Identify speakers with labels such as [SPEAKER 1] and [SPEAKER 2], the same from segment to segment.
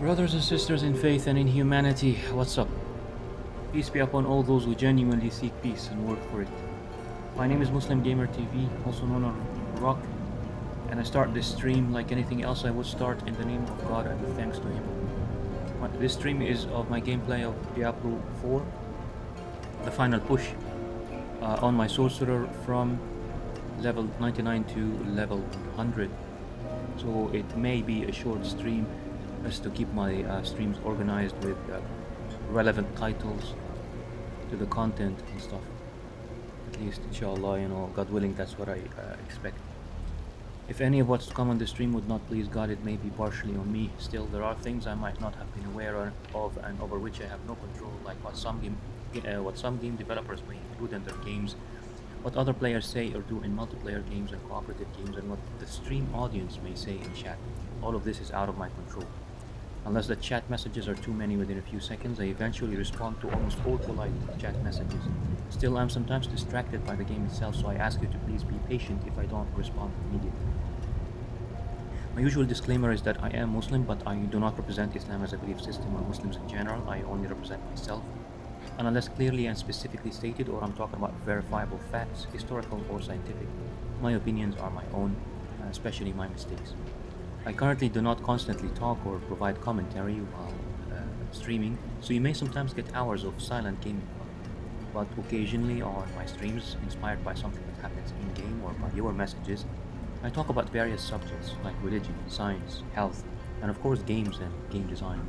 [SPEAKER 1] Brothers and sisters in faith and in humanity, what's up? Peace be upon all those who genuinely seek peace and work for it. My name is MuslimGamerTV, also known as Rock, and I start this stream like anything else I would start in the name of God and with thanks to Him. This stream is of my gameplay of Diablo 4, the final push on my Sorcerer from level 99 to level 100. So it may be a short stream just to keep my streams organized with relevant titles to the content and stuff. At least, inshallah, God willing, that's what I expect. If any of what's to come on the stream would not please God, it may be partially on me. Still, there are things I might not have been aware of and over which I have no control, like what some game developers may include in their games, what other players say or do in multiplayer games and cooperative games, and what the stream audience may say in chat. All of this is out of my control. Unless the chat messages are too many within a few seconds, I eventually respond to almost all polite chat messages. Still, I'm sometimes distracted by the game itself, so I ask you to please be patient if I don't respond immediately. My usual disclaimer is that I am Muslim, but I do not represent Islam as a belief system or Muslims in general. I only represent myself. And unless clearly and specifically stated, or I'm talking about verifiable facts, historical or scientific, my opinions are my own, especially my mistakes. I currently do not constantly talk or provide commentary while streaming, so you may sometimes get hours of silent gaming. But occasionally on my streams, inspired by something that happens in-game or by your messages, I talk about various subjects like religion, science, health, and of course games and game design.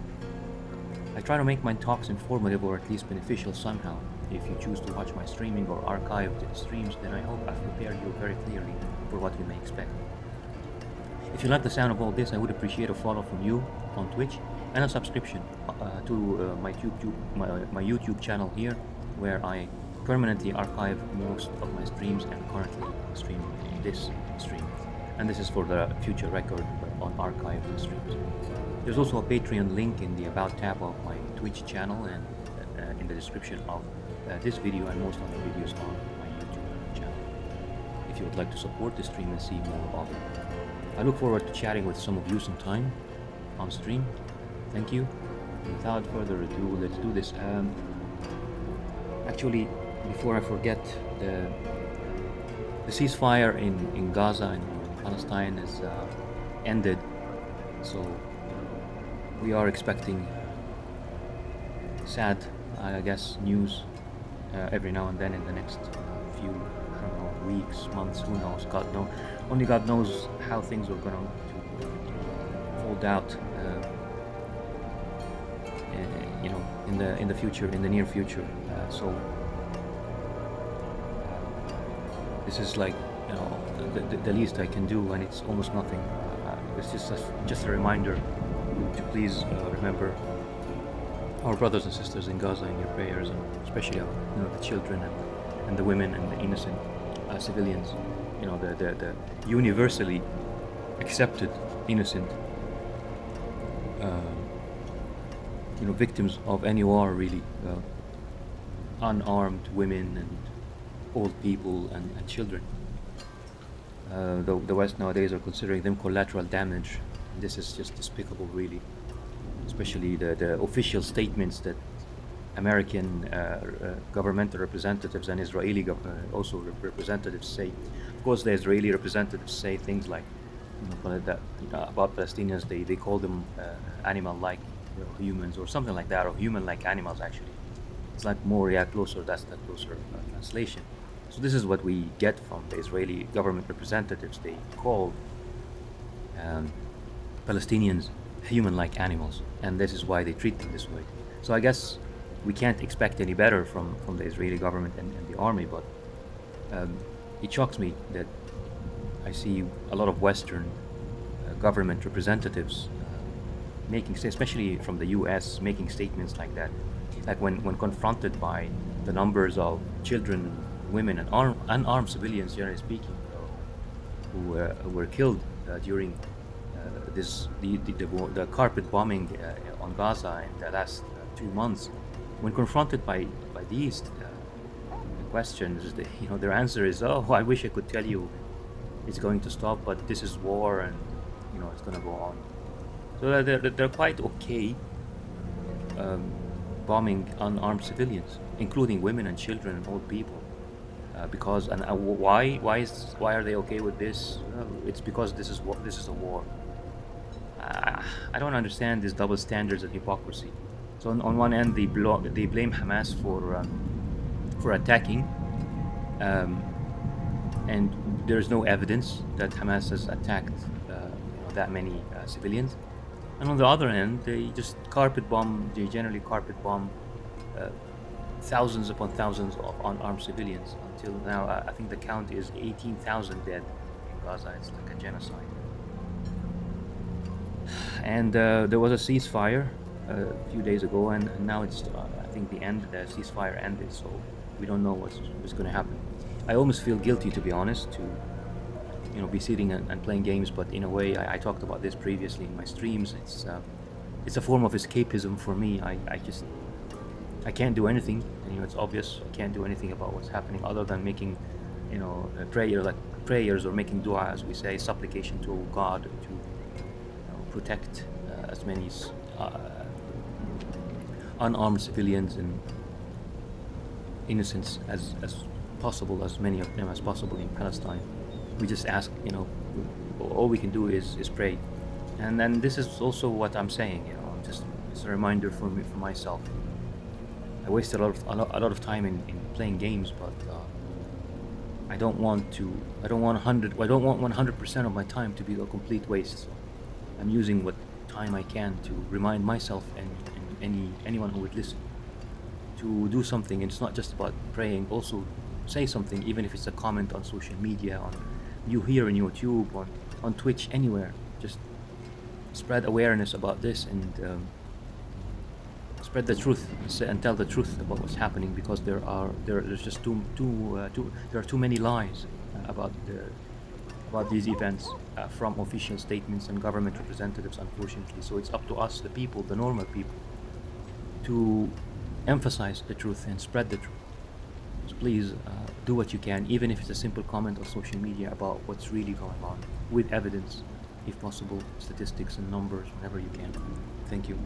[SPEAKER 1] I try to make my talks informative or at least beneficial somehow. If you choose to watch my streaming or archived streams, then I hope I've prepared you very clearly for what you may expect. If you like the sound of all this, I would appreciate a follow from you on Twitch and a subscription to my YouTube channel here, where I permanently archive most of my streams and currently stream this stream. And this is for the future record on archived streams. There's also a Patreon link in the About tab of my Twitch channel and in the description of this video and most other videos on my YouTube channel, if you would like to support the stream and see more of it. I look forward to chatting with some of you sometime on stream. Thank you. Without further ado, let's do this. Actually, before I forget, the ceasefire in Gaza and Palestine is ended. So we are expecting sad, I guess, news every now and then in the next few, I don't know, weeks, months, who knows, God knows. Only God knows how things are going to fold out, in the future, in the near future. So this is like, the least I can do, and it's almost nothing. It's just a reminder to please remember our brothers and sisters in Gaza in your prayers, and especially the children and the women and the innocent civilians. The universally accepted innocent victims of any war, really, unarmed women and old people and children. The West nowadays are considering them collateral damage. This is just despicable, really, especially the official statements that American governmental representatives and Israeli also representatives say. Of course, the Israeli representatives say things like that about Palestinians. They call them animal-like humans or something like that, or human-like animals. Actually, it's like more closer. That's the closer translation. So this is what we get from the Israeli government representatives. They call Palestinians human-like animals, and this is why they treat them this way. So I guess we can't expect any better from the Israeli government and the army, but it shocks me that I see a lot of Western government representatives making, especially from the US, making statements like that. Like when confronted by the numbers of children, women, and unarmed civilians, generally speaking, who were killed during the carpet bombing on Gaza in the last 2 months. When confronted by these questions, their answer is, "Oh, I wish I could tell you it's going to stop, but this is war, and it's going to go on." So they're quite okay bombing unarmed civilians, including women and children and old people. Because why are they okay with this? Well, it's because this is a war. I don't understand these double standards and hypocrisy. So on one end they blame Hamas for attacking, um, and there's no evidence that Hamas has attacked that many civilians. And on the other end, they just carpet bomb. They generally carpet bomb uh, thousands upon thousands of unarmed civilians. Until now, I think the count is 18,000 dead in Gaza. It's like a genocide. And there was a ceasefire a few days ago, and now it's I think the ceasefire ended. So we don't know what's going to happen. I almost feel guilty, to be honest, to be sitting and playing games. But in a way, I talked about this previously in my streams. It's a form of escapism for me. I can't do anything, and it's obvious. I can't do anything about what's happening other than making, prayers or making dua, as we say, supplication to God to protect as many unarmed civilians and innocents as possible, as many of them as possible in Palestine. We just ask, all we can do is pray, and then this is also what I'm saying. Just it's a reminder for me, for myself. I wasted a lot of time in playing games, but I don't want 100% of my time to be a complete waste. So I'm using what time I can to remind myself and anyone who would listen to do something. And it's not just about praying. Also, say something, even if it's a comment on social media, on here on YouTube, on Twitch, anywhere. Just spread awareness about this and spread the truth and tell the truth about what's happening, because there's just there are too many lies about these events from official statements and government representatives, unfortunately. So it's up to us, the people, the normal people, to emphasize the truth and spread the truth. So please do what you can, even if it's a simple comment on social media about what's really going on, with evidence, if possible, statistics and numbers, whenever you can. Thank you.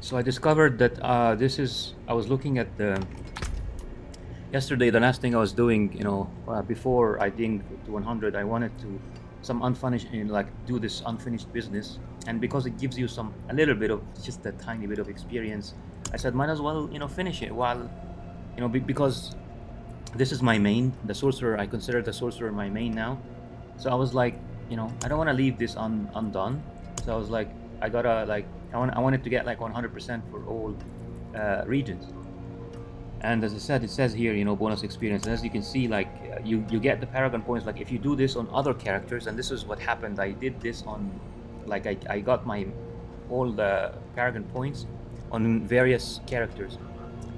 [SPEAKER 1] So I discovered that I was looking at yesterday, the last thing I was doing, before I dinged to 100, I wanted to some unfinished, do this unfinished business. And because it gives you a little bit of, just a tiny bit of experience, I said, might as well, finish it while, because this is my main, the Sorcerer. I consider the Sorcerer my main now. So I was like, I don't want to leave this undone. So I was like, I gotta I wanted to get 100% for all regions. And as I said, it says here, bonus experience. And as you can see, you get the Paragon points. If you do this on other characters, and this is what happened. I did this on, I got all the Paragon points on various characters.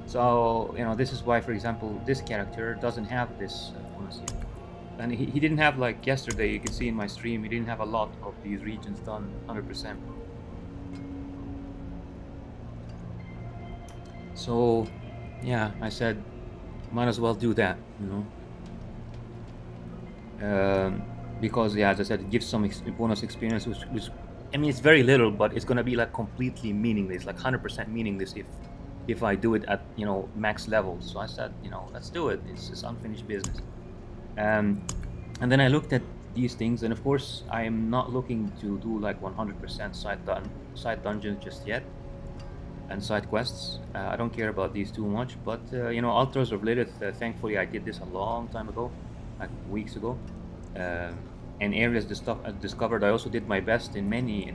[SPEAKER 1] So, this is why, for example, this character doesn't have this bonus yet. And he didn't have, yesterday, you can see in my stream, he didn't have a lot of these regions done 100%. So, yeah, I said, might as well do that, because, yeah, as I said, it gives some bonus experience, which I mean, it's very little, but it's gonna be completely meaningless, 100% meaningless if I do it at max levels. So I said, let's do it. It's unfinished business. And then I looked at these things, and of course, I am not looking to do 100% side dungeons just yet. and side quests. I don't care about these too much, but you know, Altars of Lilith, thankfully I did this a long time ago, like weeks ago. And areas discovered, I also did my best in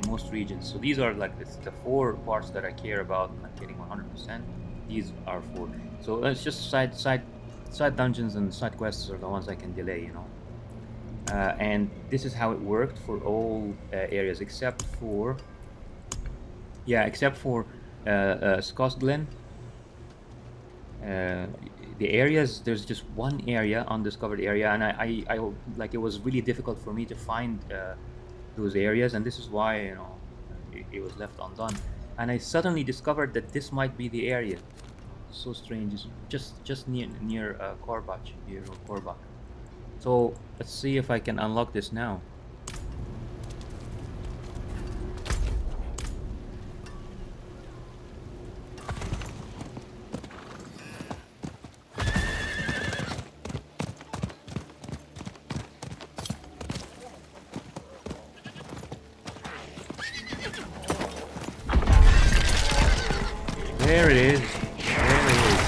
[SPEAKER 1] most regions. So these are like the 4 parts that I care about, like getting 100%. These are 4. So it's just side dungeons and side quests are the ones I can delay, you know. And this is how it worked for all areas except for Scott Glen. The areas, there's just one area, undiscovered area, and I like, it was really difficult for me to find those areas, and this is why, you know, it was left undone. And I suddenly discovered that this might be the area. So strange. It's just near Korbach here, or Korbach. So let's see if I can unlock this now. There it is. There it is.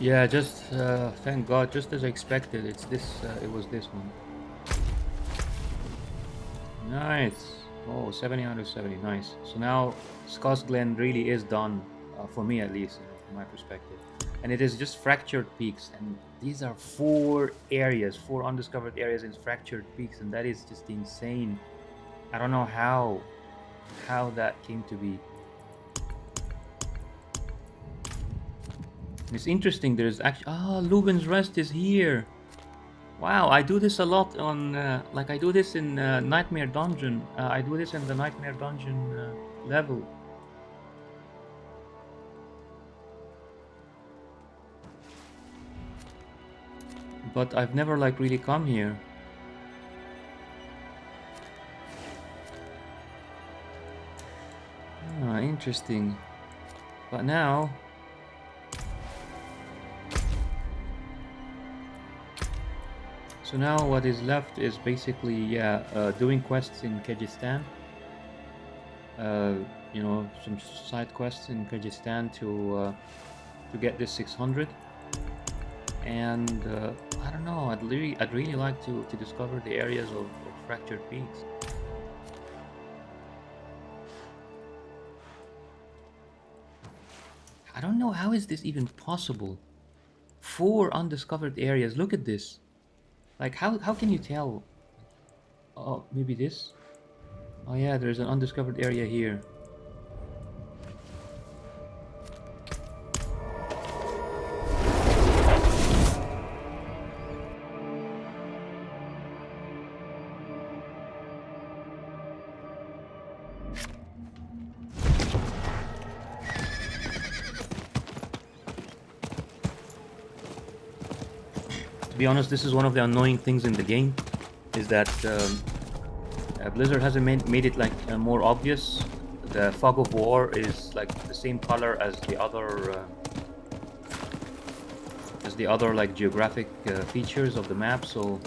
[SPEAKER 1] Yeah, just thank God, just as I expected, it's this. It was this one. Nice. Oh, 70 out of 70. Nice. So now Scott's Glen really is done, for me at least, you know, from my perspective. And it is just fractured peaks, and these are 4 areas, 4 undiscovered areas in fractured peaks, and that is just insane. I don't know how that came to be. It's interesting, there's actually... Ah, Lubin's Rest is here! Wow, I do this a lot on... like, I do this in Nightmare Dungeon. I do this in the Nightmare Dungeon level. But I've never, like, really come here. Ah, interesting. But now... So now what is left is basically, doing quests in Kyrgyzstan. You know, some side quests in Kyrgyzstan to get this 600. And I don't know, I'd really like to discover the areas of fractured peaks. I don't know, how is this even possible? 4 undiscovered areas, look at this. Like, how can you tell? Oh, maybe this? Oh yeah, there's an undiscovered area here. To be honest, this is one of the annoying things in the game, is that Blizzard hasn't made it like more obvious. The fog of war is like the same color as the other like geographic features of the map, so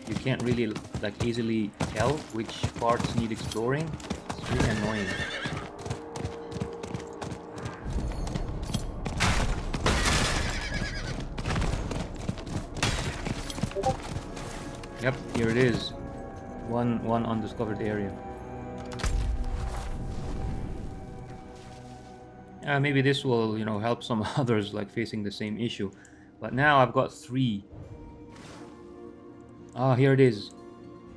[SPEAKER 1] you can't really like easily tell which parts need exploring. It's really annoying. Yep, here it is. One undiscovered area. Maybe this will, you know, help some others like facing the same issue. But now I've got 3. Ah, here it is.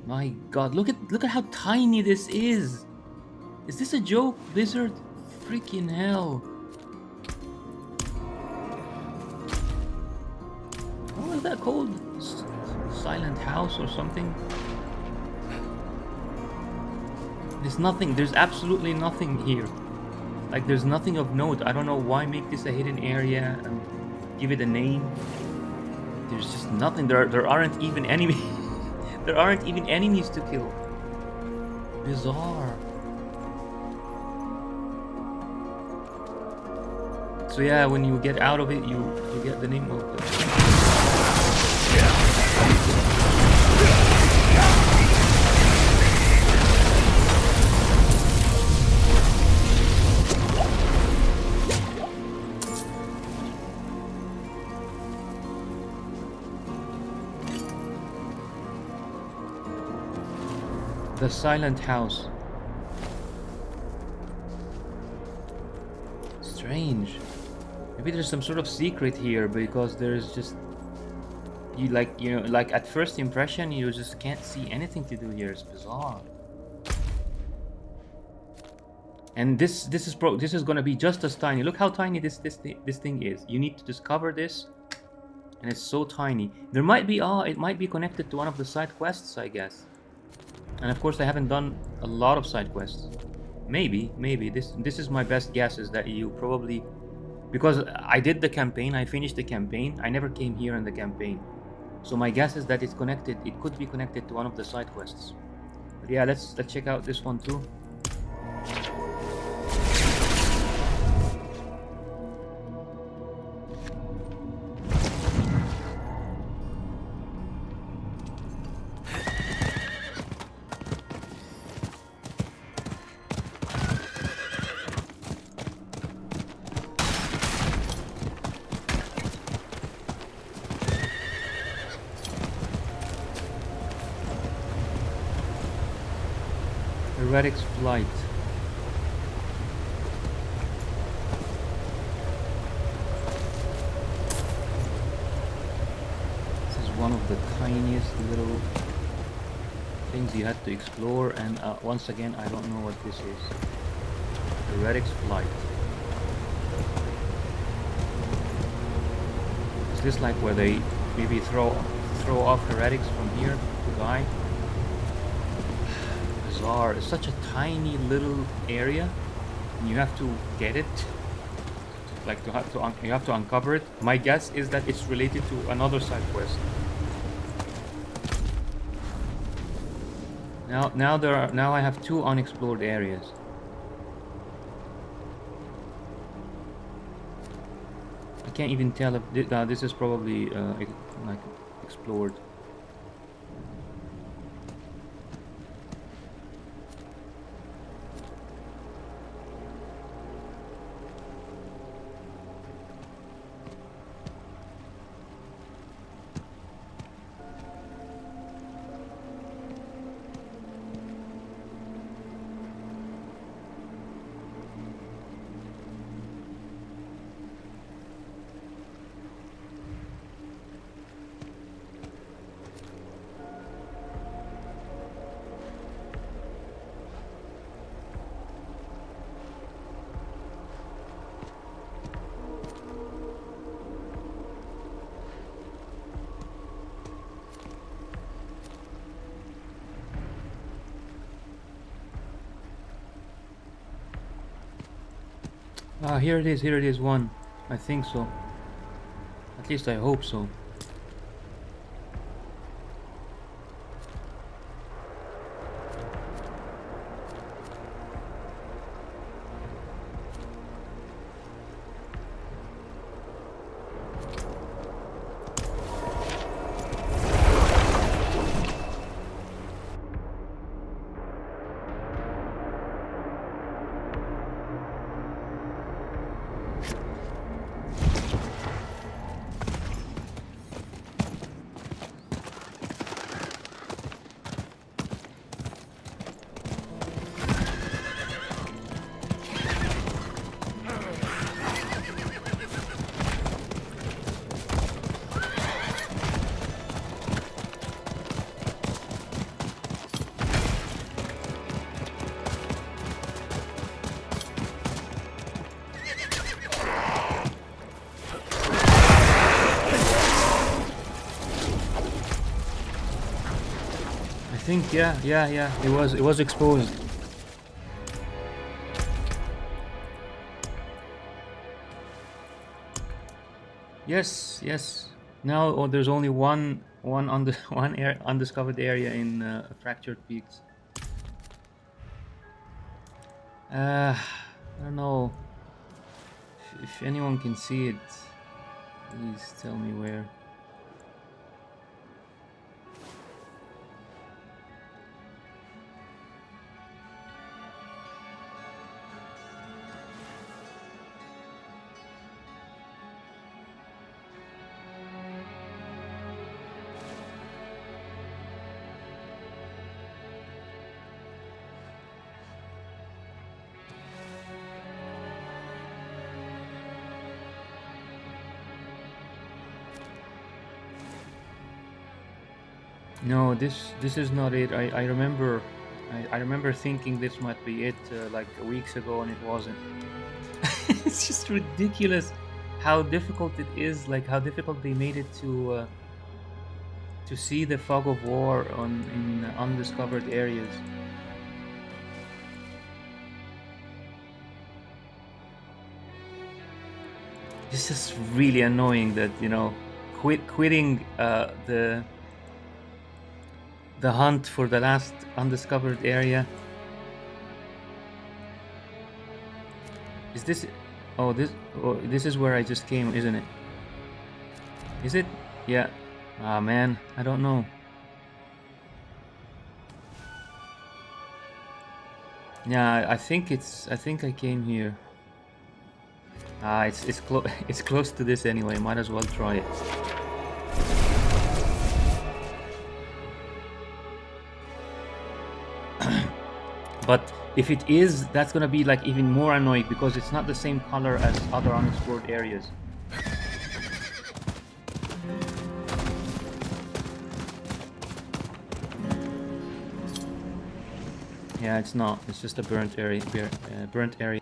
[SPEAKER 1] My God, look at how tiny this is. Is this a joke, Blizzard? Freaking hell. What was that called? Silent House or something? There's nothing. There's absolutely nothing here. Like, there's nothing of note. I don't know why make this a hidden area and give it a name. There's just nothing. There aren't even enemies. There aren't even enemies to kill. Bizarre. So yeah, when you get out of it, you get the name of the... The Silent House. Strange. Maybe there's some sort of secret here, because there's just... like at first impression, you just can't see anything to do here. It's bizarre. And this is gonna be just as tiny. Look how tiny this thing is. You need to discover this, and it's so tiny. There might be it might be connected to one of the side quests, I guess. And of course, I haven't done a lot of side quests. Maybe this is my best guess, is that you probably, because I did the campaign, I finished the campaign, I never came here in the campaign. So my guess is that it's connected. It could be connected to one of the side quests. But yeah, let's check out this one too. Heretic's Flight. This is one of the tiniest little things you had to explore, and once again, I don't know what this is. Heretic's Flight. Is this like where they maybe throw off heretics from here to die? It's such a tiny little area, and you have to get it. Like you have to uncover it. My guess is that it's related to another side quest. Now I have 2 unexplored areas. I can't even tell if this is probably like explored. Ah, here it is one. I think so. At least I hope so. I think yeah. It was exposed. Yes, yes. Now there's only one on the undiscovered area in Fractured Peaks. I don't know if anyone can see it. Please tell me where. No, this is not it. I remember, I remember thinking this might be it like weeks ago, and it wasn't. It's just ridiculous how difficult it is. Like how difficult they made it to see the fog of war on in undiscovered areas. This is really annoying. That quitting the hunt for the last undiscovered area. Is this? Oh, this is where I just came, isn't it? Is it? Yeah. Ah, man, I don't know. Yeah, I think it's. I think I came here. Ah, it's close. It's close to this anyway. Might as well try it. But if it is, that's gonna be like even more annoying because it's not the same color as other unexplored areas. Yeah, it's not. It's just a burnt area. Burnt area.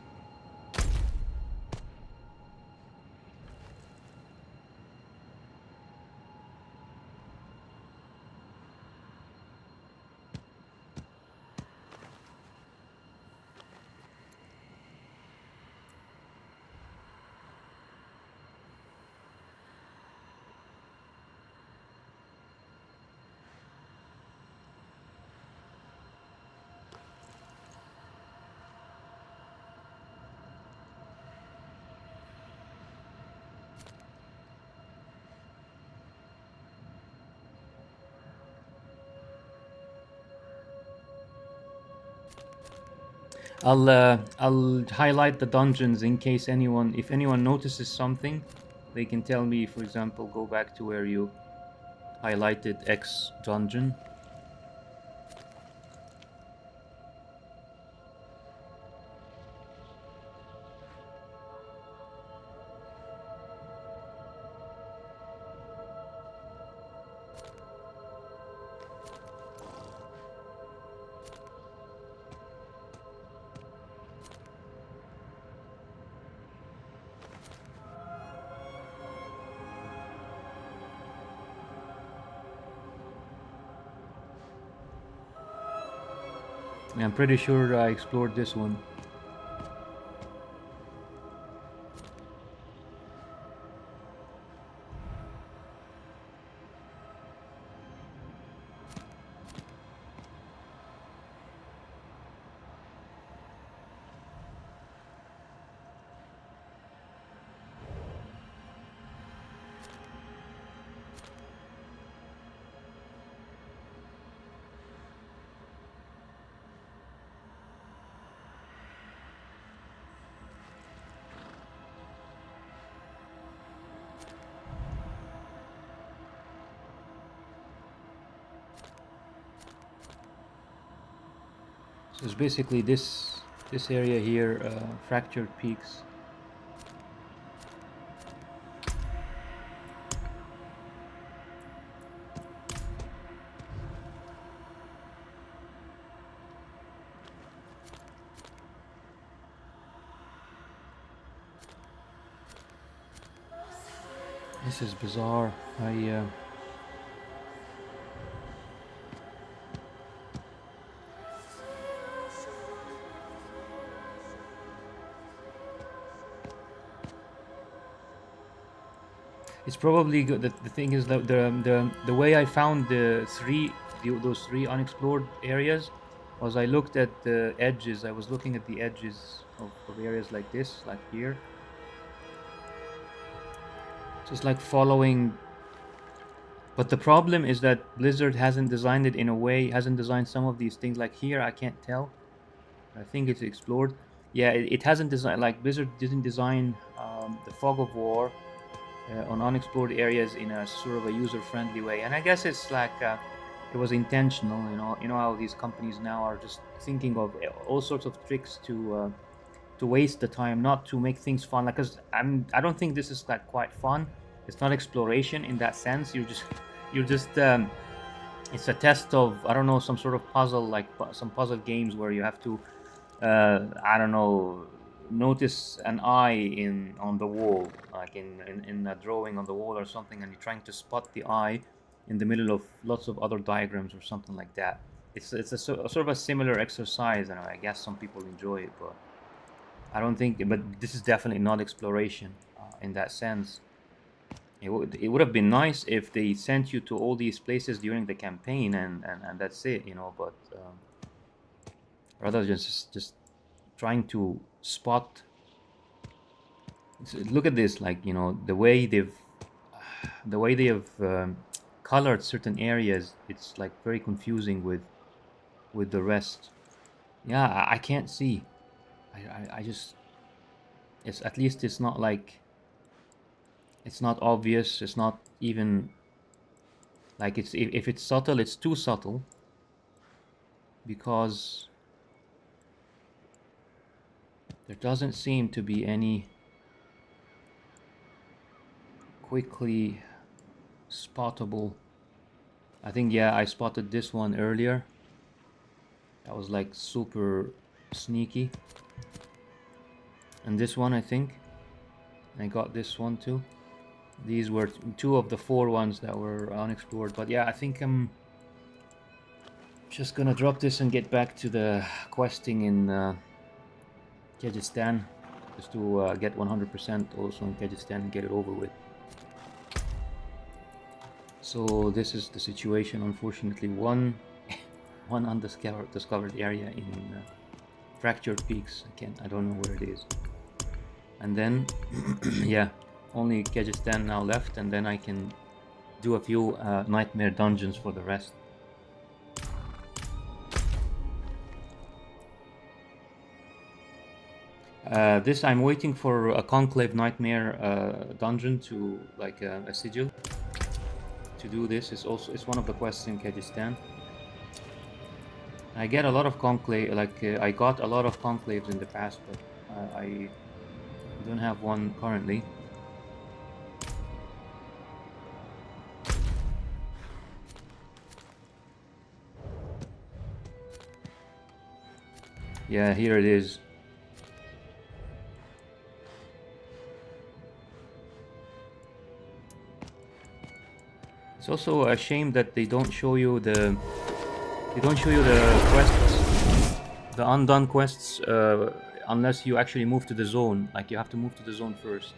[SPEAKER 1] I'll highlight the dungeons in case if anyone notices something, they can tell me. For example, go back to where you highlighted X dungeon. I'm pretty sure I explored this one. So it's basically this area here, Fractured Peaks. This is bizarre. It's probably good. The thing is that the way I found those three unexplored areas was I looked at the edges. I was looking at the edges of areas like this, like here. Just like following. But the problem is that Blizzard hasn't designed it in a way, hasn't designed some of these things. Like here, I can't tell. I think it's explored. Yeah, it hasn't designed, like Blizzard didn't design the fog of war on unexplored areas in a sort of a user-friendly way. And I guess it's like it was intentional. You know how these companies now are just thinking of all sorts of tricks to waste the time, not to make things fun. Like, cause I don't think this is like quite fun. It's not exploration in that sense. You're just it's a test of, I don't know, some sort of puzzle, like some puzzle games where you have to I don't know, notice an eye in on the wall, like in a drawing on the wall or something, and you're trying to spot the eye in the middle of lots of other diagrams or something like that. It's a sort of a similar exercise, and I guess some people enjoy it, but I don't think. But this is definitely not exploration in that sense. It would have been nice if they sent you to all these places during the campaign, and that's it, you know. But rather than just trying to spot. Look at this, like, you know, the way they have colored certain areas. It's like very confusing with the rest. Yeah, I can't see. I just, it's at least it's not like, it's not obvious. It's not even like, it's if it's subtle, it's too subtle, because there doesn't seem to be any quickly spottable. I think, yeah, I spotted this one earlier. That was like super sneaky. And this one, I think I got this one too. These were two of the four ones that were unexplored. But yeah, I think I'm just gonna drop this and get back to the questing in Kyrgyzstan, just to get 100% also in Kyrgyzstan and get it over with. So this is the situation. Unfortunately, one undiscovered area in Fractured Peaks. I don't know where it is. And then yeah, only Kyrgyzstan now left, and then I can do a few nightmare dungeons for the rest. This, I'm waiting for a Conclave Nightmare dungeon to, like, a sigil to do this. It's one of the quests in Kyrgyzstan. I get a lot of conclave, like I got a lot of conclaves in the past, but I don't have one currently. Yeah, here it is. It's also a shame that they don't show you the quests, the undone quests, unless you actually move to the zone. Like, you have to move to the zone first.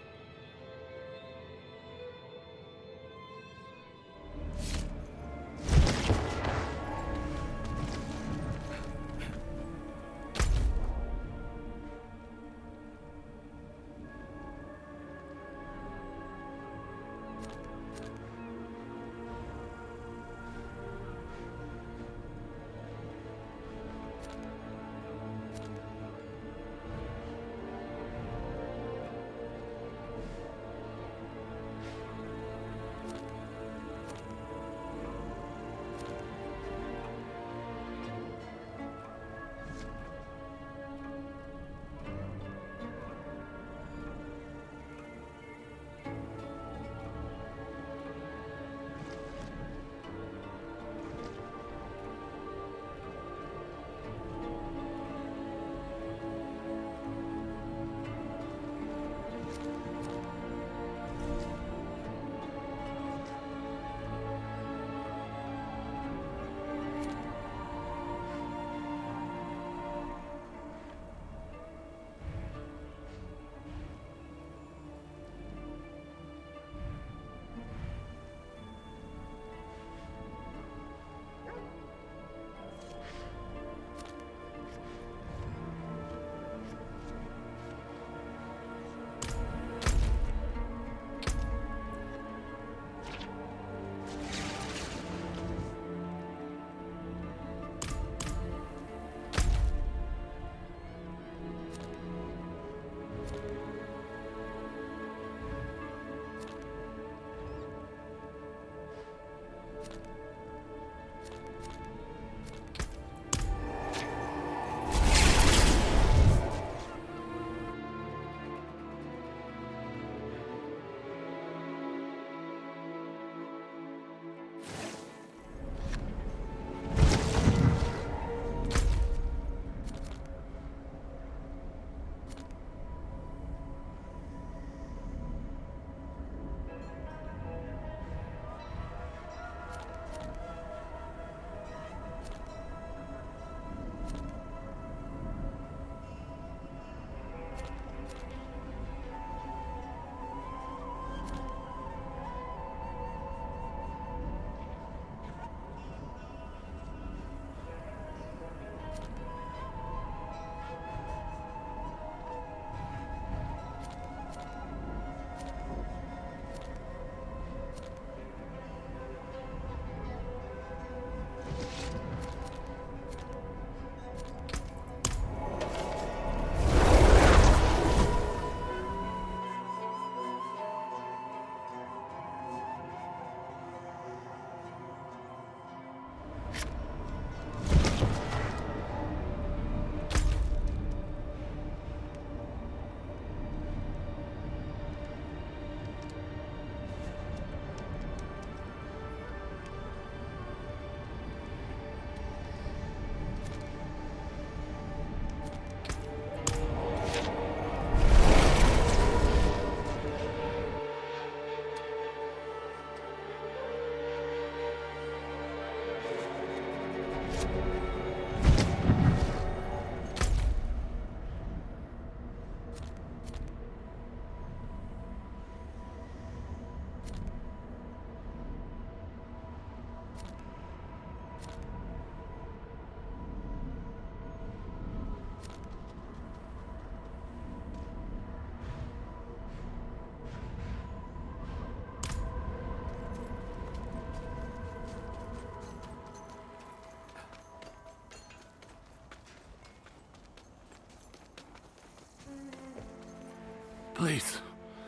[SPEAKER 2] Please,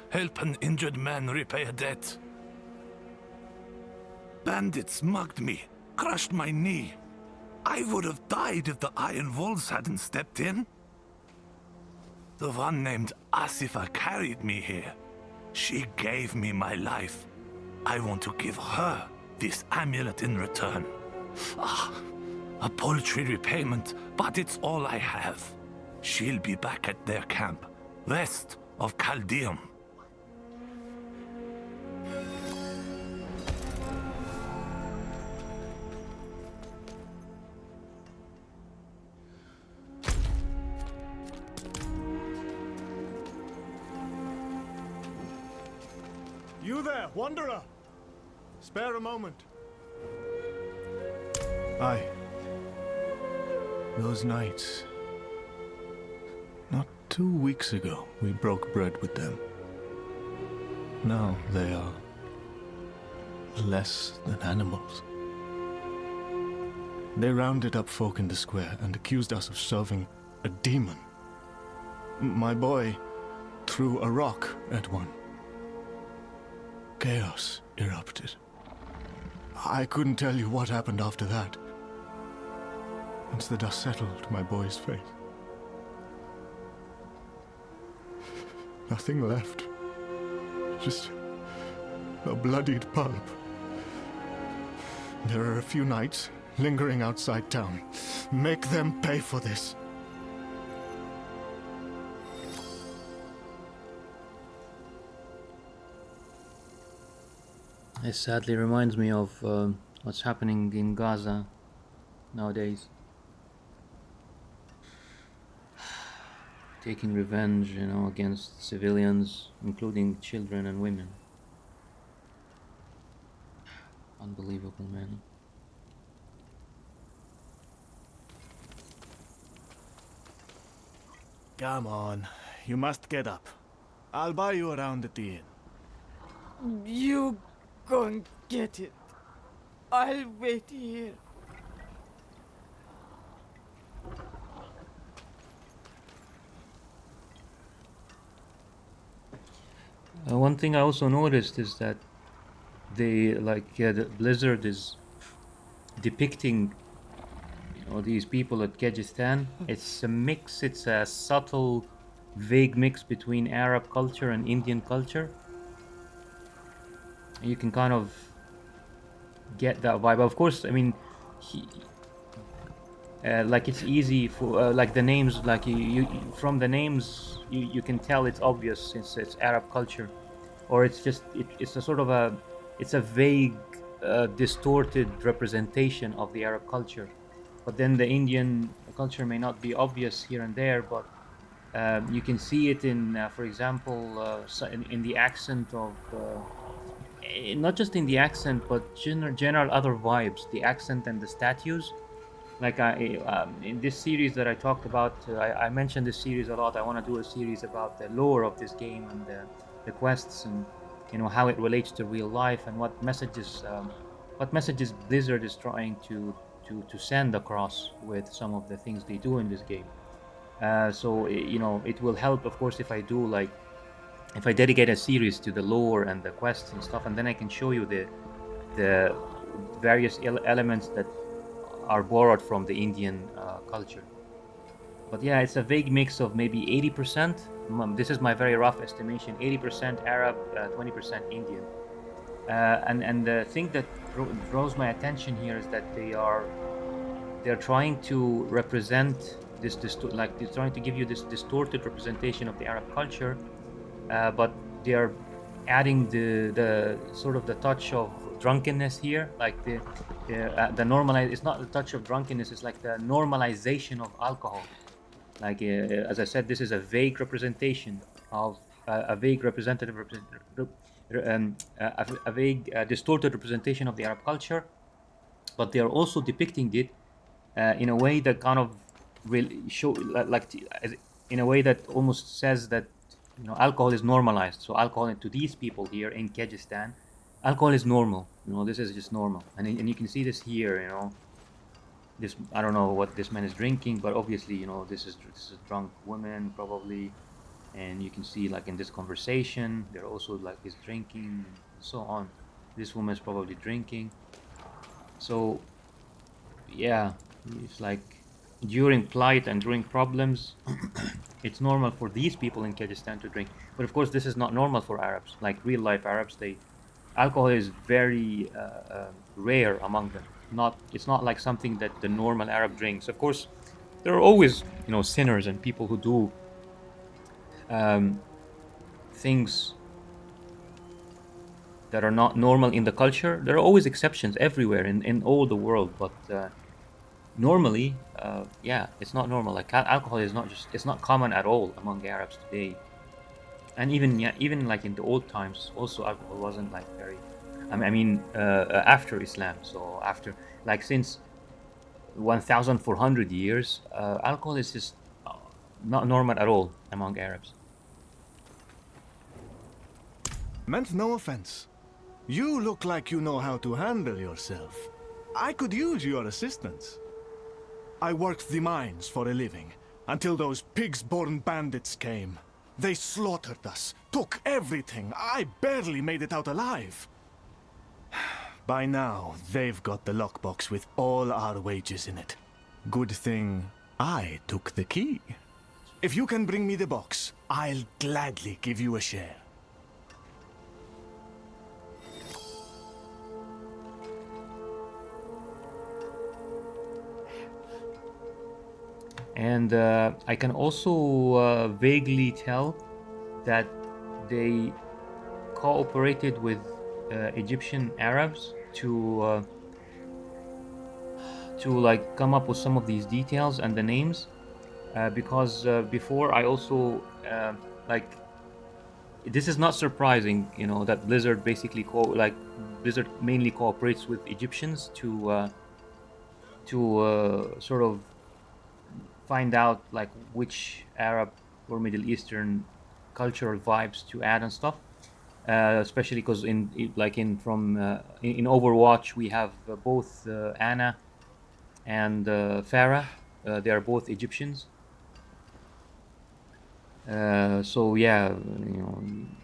[SPEAKER 2] help an injured man repay a debt. Bandits mugged me, crushed my knee. I would have died if the Iron Wolves hadn't stepped in. The one named Asifa carried me here. She gave me my life. I want to give her this amulet in return. Ah, a paltry repayment, but it's all I have. She'll be back at their camp, west of Chaldeum.
[SPEAKER 3] You there, wanderer! Spare a moment. Aye. Those nights. Not 2 weeks ago, we broke bread with them. Now they are less than animals. They rounded up folk in the square and accused us of serving a demon. My boy threw a rock at one. Chaos erupted. I couldn't tell you what happened after that. Once the dust settled, my boy's face. Nothing left. Just a bloodied pulp. There are a few nights lingering outside town. Make them pay for this.
[SPEAKER 1] It sadly reminds me of what's happening in Gaza nowadays. Taking revenge, you know, against civilians, including children and women. Unbelievable, man.
[SPEAKER 3] Come on, you must get up. I'll buy you around at the inn.
[SPEAKER 4] You go and get it. I'll wait here.
[SPEAKER 1] One thing I also noticed is that the Blizzard is depicting, you know, these people at Kyrgyzstan. It's a mix. It's a subtle, vague mix between Arab culture and Indian culture. You can kind of get that vibe. Of course, I mean, like it's easy for like the names, like you from the names you can tell it's obvious since it's Arab culture, or it's just it's a sort of it's a vague, distorted representation of the Arab culture. But then the Indian culture may not be obvious here and there, but you can see it in, for example, in the accent of. Not just in the accent, but general other vibes, the accent and the statues. Like in this series that I talked about, I mentioned this series a lot. I want to do a series about the lore of this game and the quests, and you know how it relates to real life and what messages Blizzard is trying to send across with some of the things they do in this game. So you know, it will help, of course, if I dedicate a series to the lore and the quests and stuff, and then I can show you the various elements that are borrowed from the Indian culture. But yeah, it's a vague mix of maybe 80%. This is my very rough estimation: 80% Arab, 20% Indian. And the thing that draws my attention here is that they're trying to represent this they're trying to give you this distorted representation of the Arab culture. But they are adding the sort of the touch of drunkenness here, like the normalize. It's not the touch of drunkenness. It's like the normalization of alcohol. Like as I said, this is a vague representation of a vague representative, a vague distorted representation of the Arab culture. But they are also depicting it in a way that kind of really show in a way that almost says that, you know, alcohol is normalized. So alcohol to these people here in Kyrgyzstan, alcohol is normal. You know, this is just normal, and you can see this here. You know, this, I don't know what this man is drinking, but obviously, you know, this is drunk women probably. And you can see like in this conversation, they're also like is drinking and so on. This woman is probably drinking. So yeah, it's like during plight and during problems, it's normal for these people in Kyrgyzstan to drink. But of course, this is not normal for Arabs. Like real life Arabs, alcohol is very rare among them. It's not like something that the normal Arab drinks. Of course, there are always sinners and people who do things that are not normal in the culture. There are always exceptions everywhere in all the world, but normally, yeah, it's not normal. Like alcohol is it's not common at all among Arabs today. And even like in the old times, also alcohol wasn't like very. I mean, after Islam, so after like since 1,400 years, alcohol is just not normal at all among Arabs.
[SPEAKER 3] Meant no offense. You look like you know how to handle yourself. I could use your assistance. I worked the mines for a living, until those pigs-born bandits came. They slaughtered us, took everything. I barely made it out alive. By now, they've got the lockbox with all our wages in it. Good thing I took the key. If you can bring me the box, I'll gladly give you a share.
[SPEAKER 1] And I can also vaguely tell that they cooperated with Egyptian Arabs to like come up with some of these details and the names, because before I also like this is not surprising, that Blizzard basically Blizzard mainly cooperates with Egyptians to sort of find out like which Arab or Middle Eastern cultural vibes to add and stuff. Especially because in Overwatch we have both Anna and Farah. They are both Egyptians. So yeah,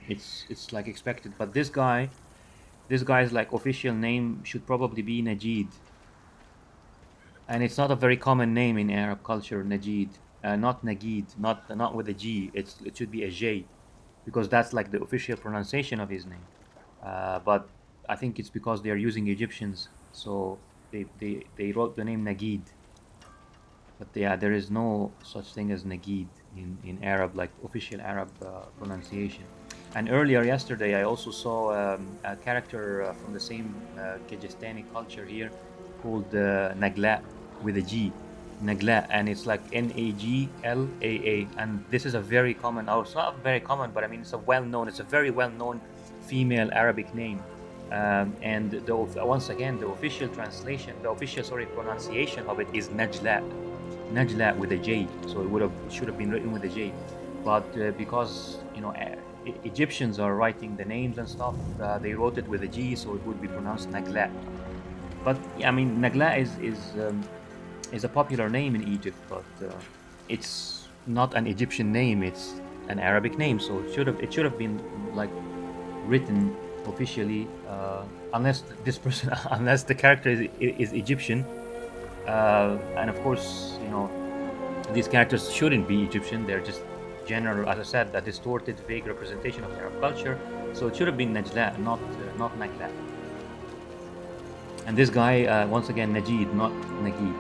[SPEAKER 1] it's like expected. But this guy's like official name should probably be Najid. And it's not a very common name in Arab culture, Najid. Not Nagid, not with a G. It should be a J, because that's like the official pronunciation of his name. But I think it's because they are using Egyptians, so they wrote the name Nagid. But yeah, there is no such thing as Nagid in Arab, like official Arab pronunciation. And earlier yesterday, I also saw a character from the same Kyrgyzstani culture here called Nagla with a G, Nagla, and it's like Naglaa. And this is a very common, or it's not very common, but I mean it's a very well-known female Arabic name. And once again, the official pronunciation of it is Najla with a J. So it should have been written with a J, but because Egyptians are writing the names and stuff, they wrote it with a G, so it would be pronounced Nagla. But I mean, Nagla is a popular name in Egypt, but it's not an Egyptian name; it's an Arabic name. So it should have been like written officially, unless unless the character is Egyptian, and of course, these characters shouldn't be Egyptian. They're just general, as I said, a distorted, vague representation of Arab culture. So it should have been Najla, not Nagla. And this guy, once again, Najid, not Nagid.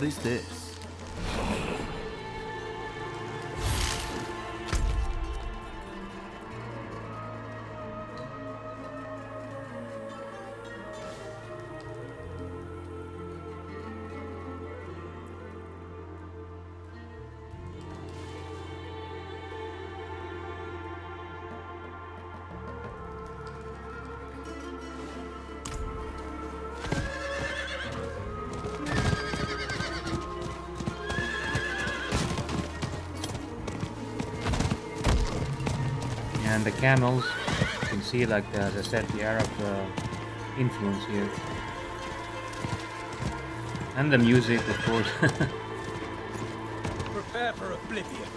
[SPEAKER 2] What is this?
[SPEAKER 1] And the camels, you can see, like as I said, the Arab influence here, and the music, of course.
[SPEAKER 5] Prepare for oblivion.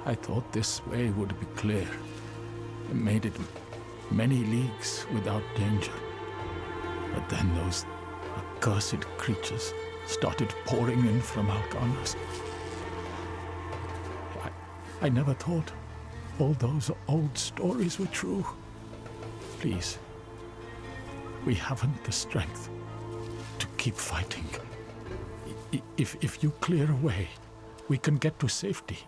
[SPEAKER 6] I thought this way would be clear. I made it many leagues without danger. But then those accursed creatures started pouring in from Alcanos. I never thought all those old stories were true. Please, we haven't the strength to keep fighting. If you clear a way, we can get to safety.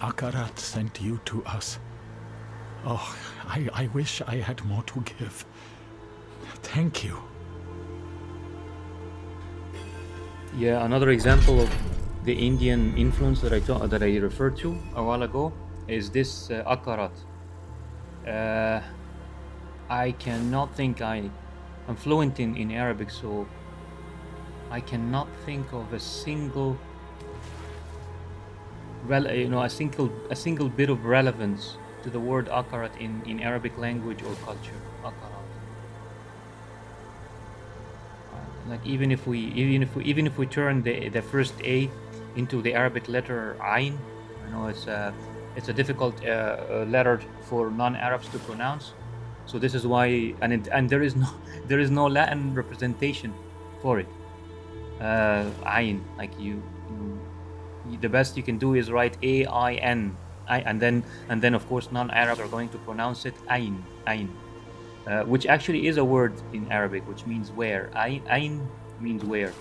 [SPEAKER 6] Akarat sent you to us. Oh, I wish I had more to give. Thank you.
[SPEAKER 1] Yeah, another example of the Indian influence that I referred to a while ago is this Akarat. I cannot think I'm fluent in Arabic, so I cannot think of a single a single bit of relevance to the word Akarat in Arabic language or culture. Akarat. Like even if we turn the first A into the Arabic letter Ain, I know it's a difficult letter for non-Arabs to pronounce. So this is why, and there is no Latin representation for it. Ain, like the best you can do is write A-I-N, and then of course non-Arabs are going to pronounce it Ain, Ain, which actually is a word in Arabic, which means where. Ain means where,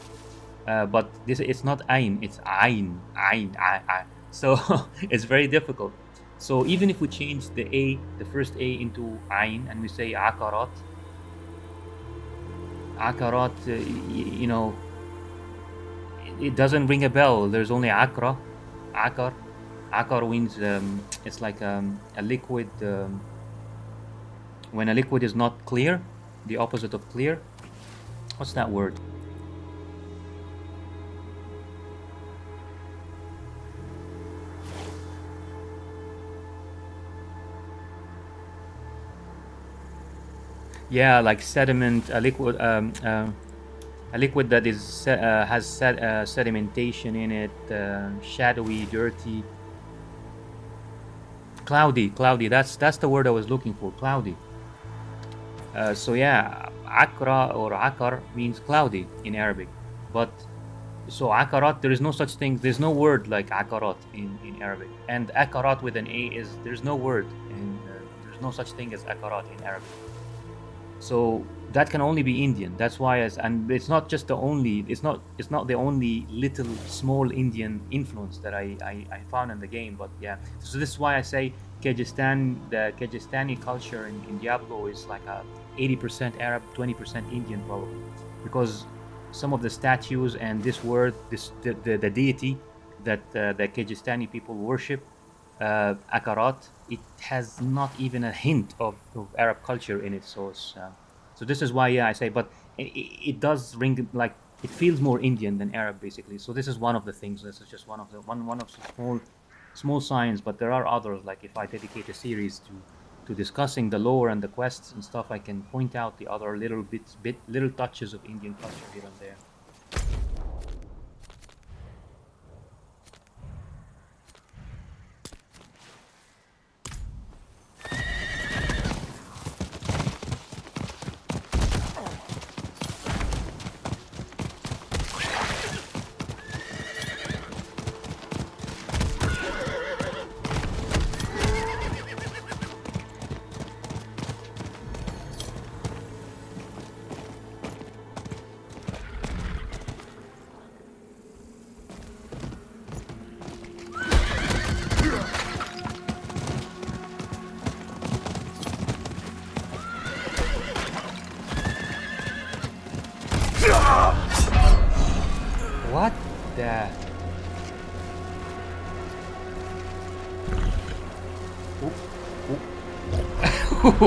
[SPEAKER 1] but it's not Ain, it's Ain, Ain, Ain. So it's very difficult. So even if we change the first A into Ain, and we say Akarat, you know, it doesn't ring a bell. There's only Akra, Akar. Akar means it's like a liquid. When a liquid is not clear, the opposite of clear. What's that word? Yeah, like sediment, a liquid that is has sedimentation in it, shadowy, dirty, cloudy. That's the word I was looking for. Cloudy. So yeah, akra or akar means cloudy in Arabic, but so akarat, there is no such thing. There's no word like akarat in Arabic, and akarat with an A there's no word, and there's no such thing as akarat in Arabic. So that can only be Indian. That's why, and it's not just the only. It's not the only little small Indian influence that I found in the game. But yeah, so this is why I say the Kyrgyzstani culture in Diablo is like a 80% Arab, 20% Indian probably, because some of the statues and this word, the deity that the Kyrgyzstani people worship, Akarat, it has not even a hint of Arab culture in it. So so this is why, yeah, I say, but it does ring, like, it feels more Indian than Arab basically. So this is one of the things. This is just one of the small signs, but there are others. Like if I dedicate a series to discussing the lore and the quests and stuff, I can point out the other little touches of Indian culture here and there. What the?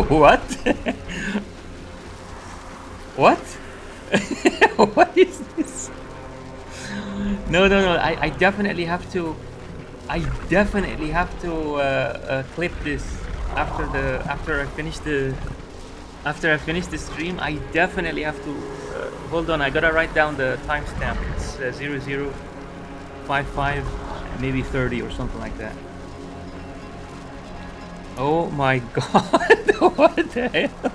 [SPEAKER 1] What? What? What is this? No. I definitely have to. Clip this after I finish the stream. I definitely have to. Hold on, I gotta write down the timestamp. It's 0055, maybe 30 or something like that. Oh my god! What the hell?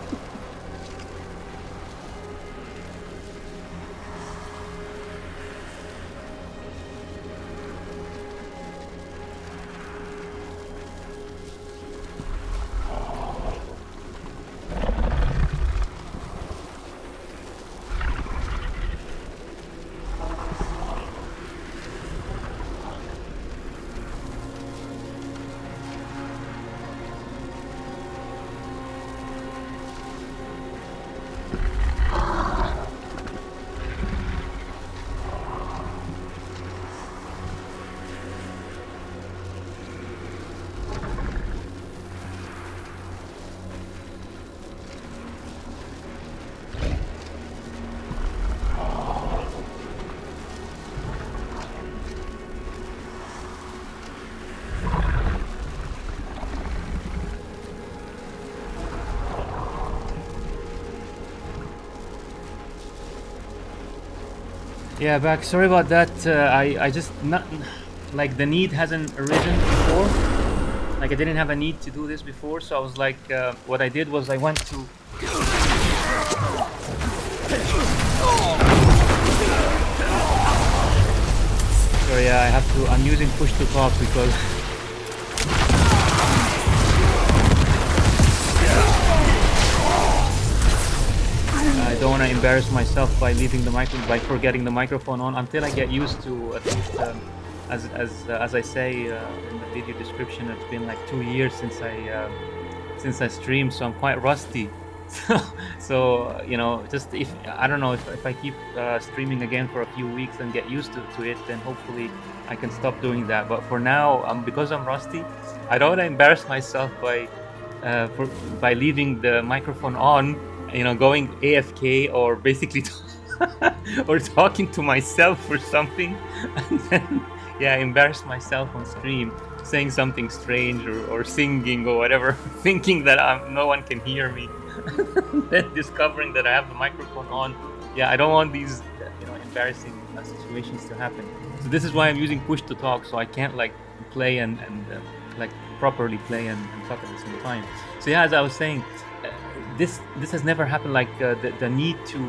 [SPEAKER 1] Yeah, back. Sorry about that. I just not like the need hasn't arisen before. Like I didn't have a need to do this before, so I was like, what I did was I went to. So yeah, I have to. I'm using push to talk because I don't want to embarrass myself by forgetting the microphone on until I get used to at least. As I say in the video description, it's been like 2 years since I streamed, so I'm quite rusty. So you know, just if I don't know if I keep streaming again for a few weeks and get used to it, then hopefully I can stop doing that. But for now, because I'm rusty, I don't want to embarrass myself by leaving the microphone on, you know, going AFK or basically or talking to myself or something, and then yeah, embarrass myself on stream, saying something strange or singing or whatever, thinking that no one can hear me, then discovering that I have the microphone on. Yeah, I don't want these embarrassing situations to happen. So this is why I'm using push to talk, so I can't like play and like properly play and talk at the same time. So yeah, as I was saying, this has never happened, like the need to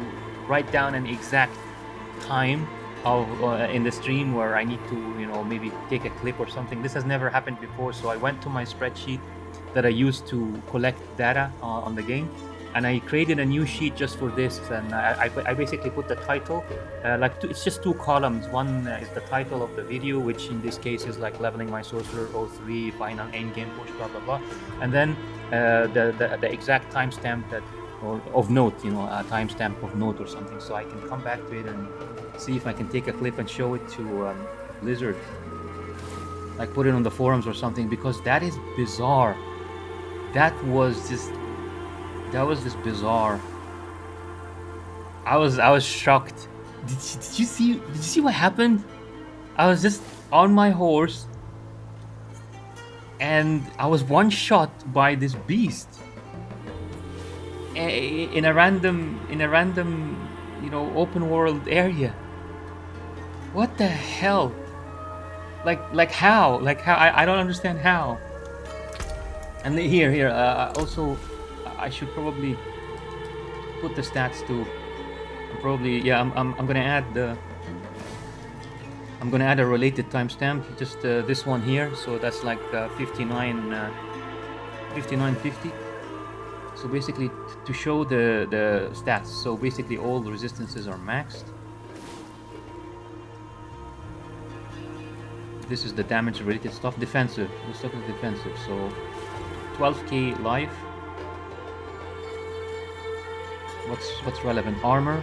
[SPEAKER 1] write down an exact time of in the stream where I need to, you know, maybe take a clip or something. This has never happened before, so I went to my spreadsheet that I used to collect data on the game, and I created a new sheet just for this. And I basically put the title, it's just 2 columns. One is the title of the video, which in this case is like leveling my Sorcerer 03, final endgame push, blah blah blah, and then the exact timestamp that, or of note, you know, a timestamp of note or something, so I can come back to it and see if I can take a clip and show it to Blizzard, like put it on the forums or something, because that is bizarre. That was just bizarre. I was shocked. Did you see what happened? I was just on my horse and I was one shot by this beast in a random, you know, open world area. What the hell? Like how? I don't understand how. And here, also, I should probably put the stats too. I'm gonna add a related timestamp, just this one here. So that's like 5950. So basically, to show the stats. So basically, all the resistances are maxed. This is the damage related stuff. Defensive. This stuff is defensive. So 12k life. What's relevant? Armor.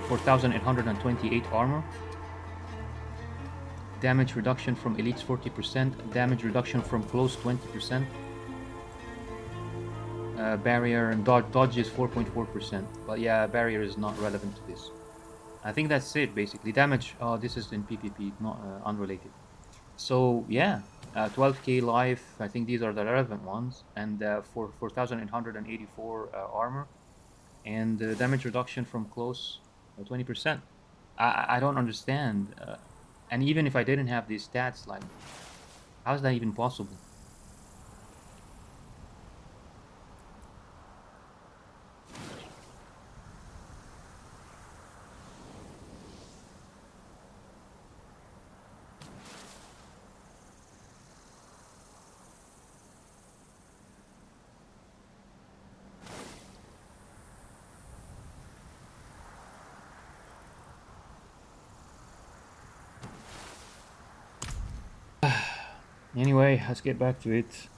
[SPEAKER 1] 4,828 armor. Damage reduction from elites 40%. Damage reduction from close 20%. Barrier and dodge is 4.4%. But yeah, barrier is not relevant to this. I think that's it basically. Damage. Oh, this is in PvP, not unrelated. So yeah, 12k life. I think these are the relevant ones, and for 4,884 armor, and damage reduction from close 20%. I don't understand. And even if I didn't have these stats, like, how is that even possible? Anyway, let's get back to it.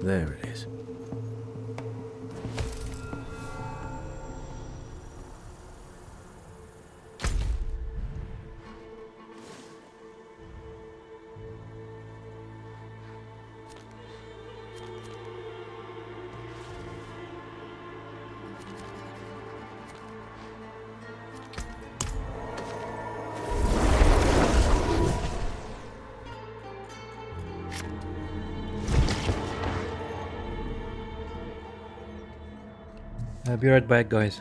[SPEAKER 5] There it is.
[SPEAKER 1] I'll be right back, guys.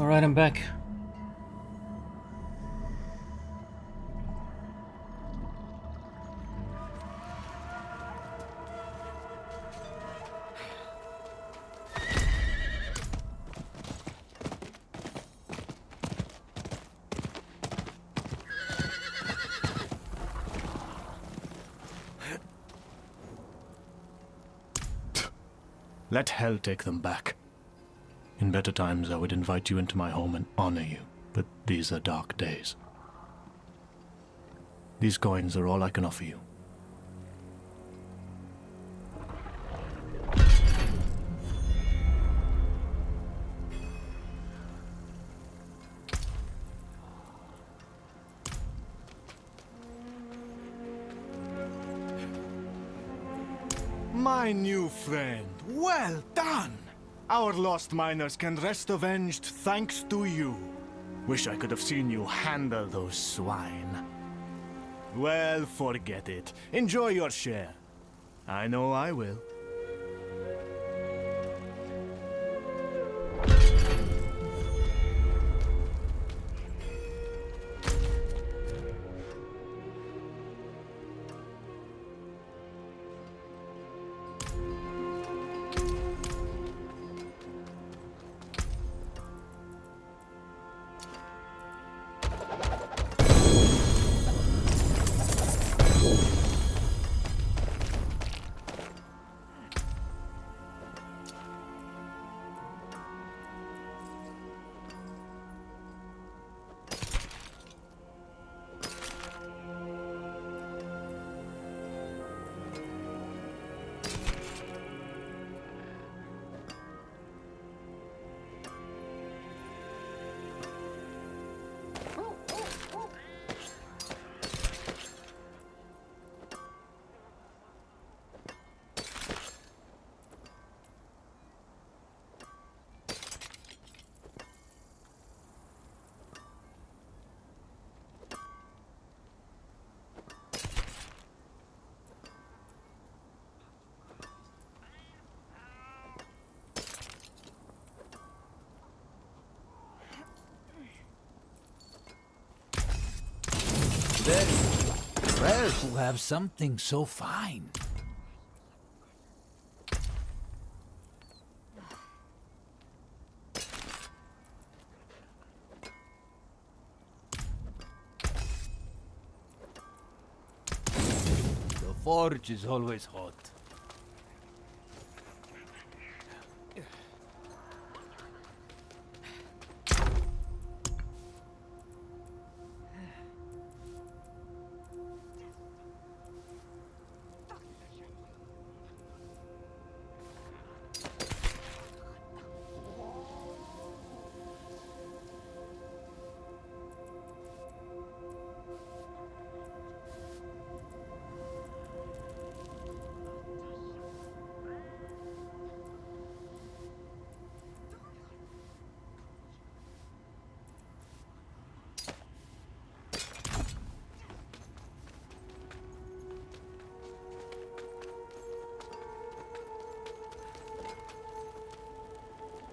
[SPEAKER 1] Alright, I'm back.
[SPEAKER 3] Let hell take them back. In better times, I would invite you into my home and honor you, but these are dark days. These coins are all I can offer you. My new friend, well done! Our lost miners can rest avenged thanks to you. Wish I could have seen you handle those swine. Well, forget it. Enjoy your share. I know I will.
[SPEAKER 5] Very rare to have something so fine. The forge is always hot.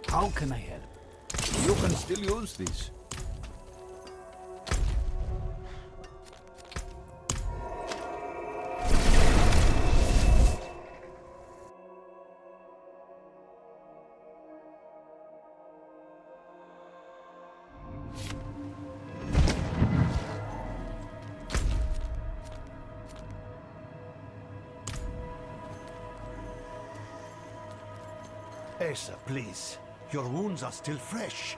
[SPEAKER 5] How can I help? You can still use this.
[SPEAKER 7] Asa, please. Your wounds are still fresh.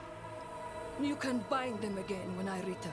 [SPEAKER 8] You can bind them again when I return.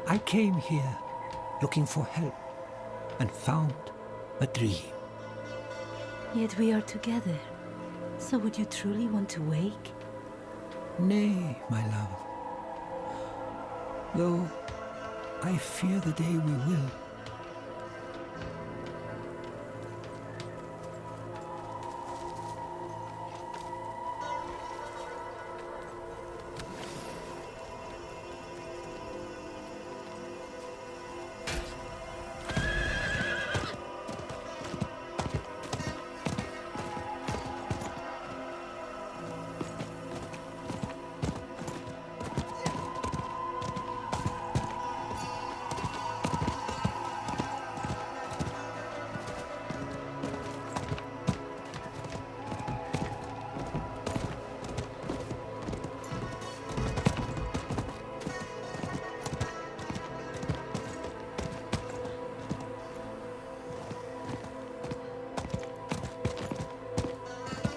[SPEAKER 5] I came here looking for help.
[SPEAKER 7] and found a dream.
[SPEAKER 9] Yet we are together. So would you truly want to wake?
[SPEAKER 7] Nay, my love. Though I fear the day we will.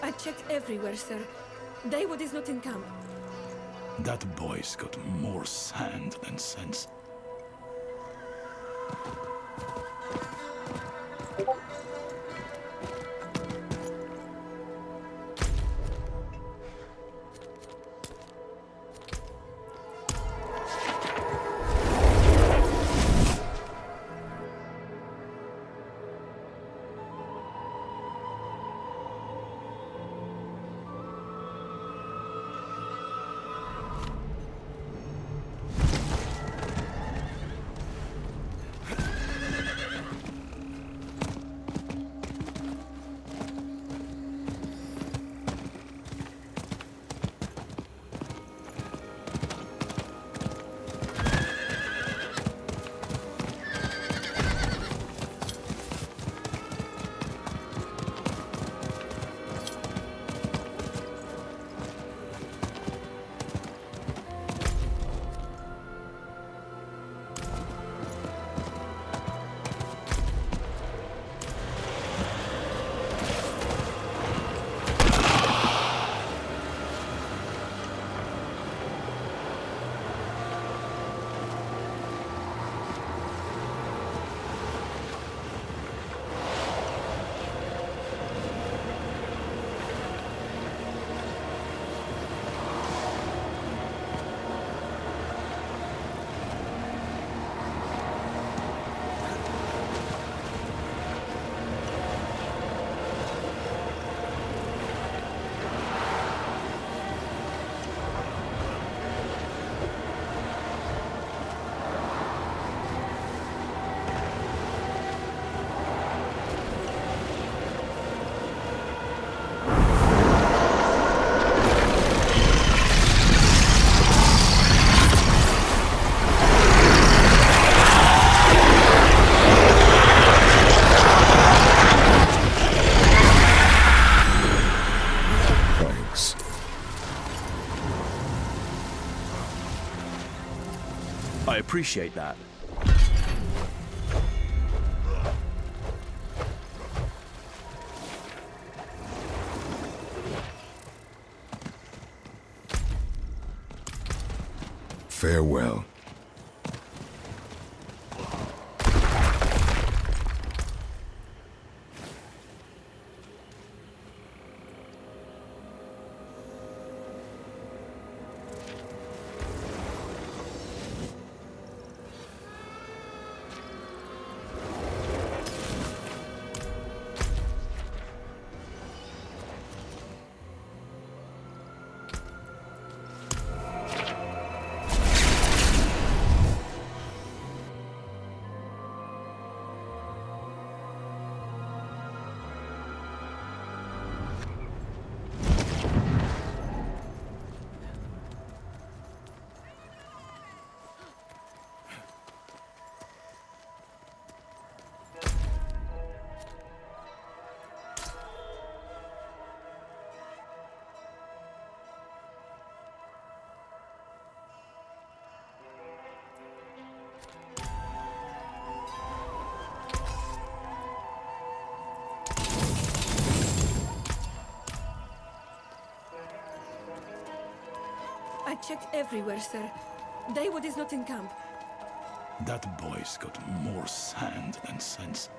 [SPEAKER 8] I checked everywhere, sir. Dawood is not in camp.
[SPEAKER 6] That boy's got more sand than sense.
[SPEAKER 10] I appreciate that.
[SPEAKER 11] Farewell.
[SPEAKER 8] I checked everywhere, sir. Dawood is not in camp.
[SPEAKER 6] That boy's got more sand than sense.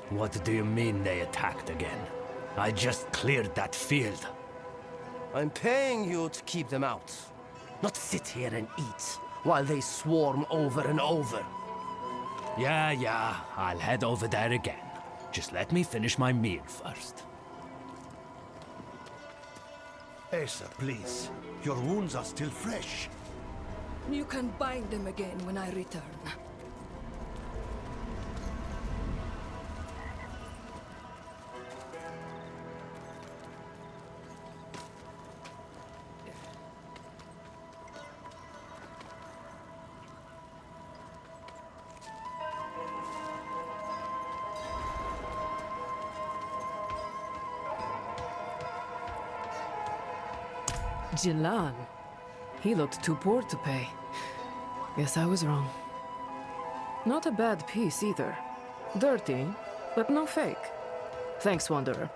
[SPEAKER 12] What do you mean they attacked again? I just cleared that field.
[SPEAKER 13] I'm paying you to keep them out. Not sit here and eat while they swarm over and over.
[SPEAKER 12] Yeah, I'll head over there again. Just let me finish my meal first.
[SPEAKER 5] Asa, please. Your wounds are still fresh.
[SPEAKER 8] You can bind them again when I return.
[SPEAKER 14] Jilan. He looked too poor to pay. Guess I was wrong. Not a bad piece either. Dirty, but no fake. Thanks, Wanderer.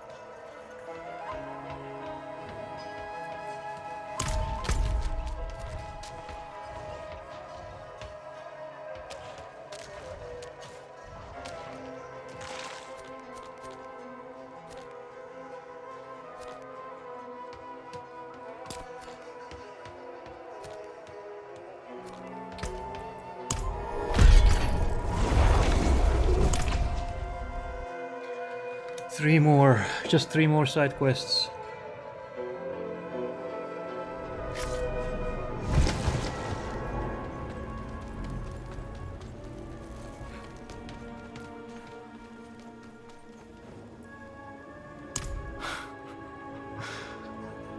[SPEAKER 1] Three more. Just 3 more side quests.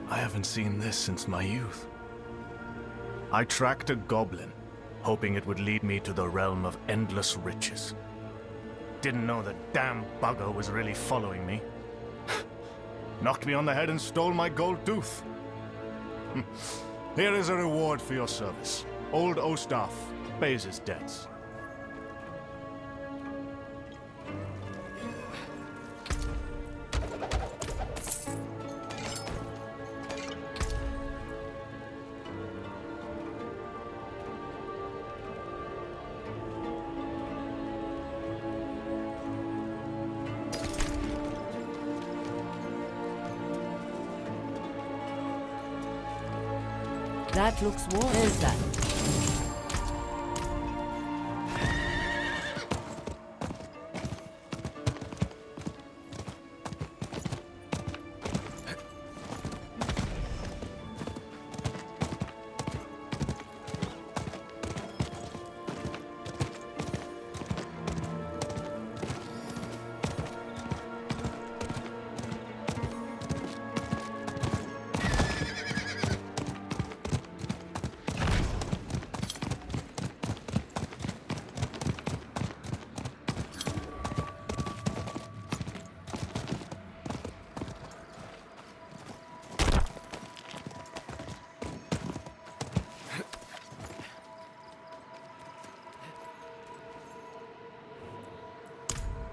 [SPEAKER 3] I haven't seen this since my youth. I tracked a goblin, hoping it would lead me to the realm of endless riches. Didn't know the damn bugger was really following me. Knocked me on the head and stole my gold tooth. Here is a reward for your service. Old Ostaf pays his debts.
[SPEAKER 14] That looks warm. Where's that?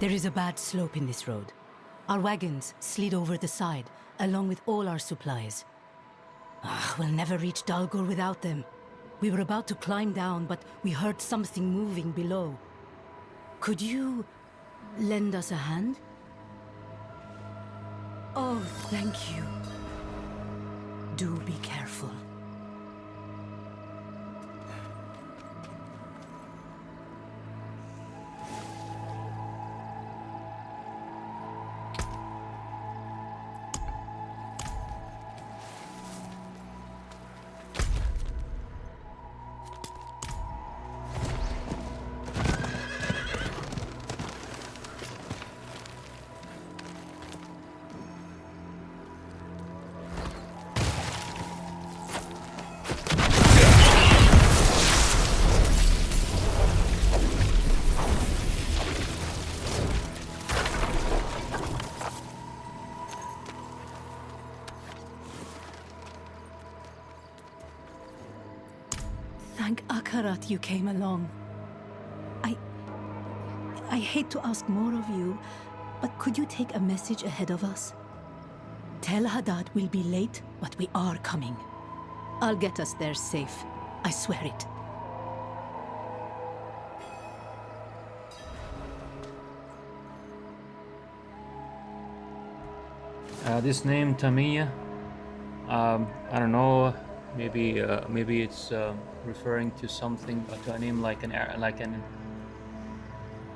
[SPEAKER 9] There is a bad slope in this road. Our wagons slid over the side, along with all our supplies. We'll never reach Dalgor without them. We were about to climb down, but we heard something moving below. Could you lend us a hand? Oh, thank you. Do be careful. Thank Akarat you came along. I hate to ask more of you, but could you take a message ahead of us? Tell Haddad we'll be late, but we are coming. I'll get us there safe. I swear it.
[SPEAKER 1] This name Tamiya, I don't know. Maybe it's referring to something, to a name like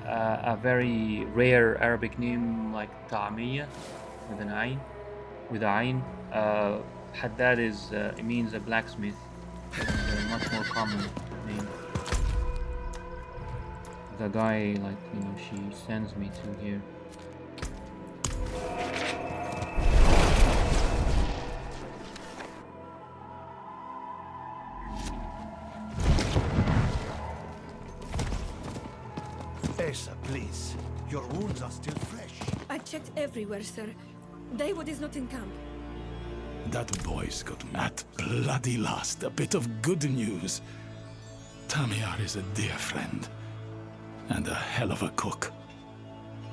[SPEAKER 1] a very rare Arabic name like Ta'miya with an ayn, with a ayn. Haddad is it means a blacksmith. It's a much more common name. The guy, like, you know, she sends me to here.
[SPEAKER 15] Asa, please. Your wounds are still fresh.
[SPEAKER 8] I checked everywhere, sir. Dawood is not in camp.
[SPEAKER 6] That boy's got at bloody last a bit of good news. Tamiyar is a dear friend. And a hell of a cook.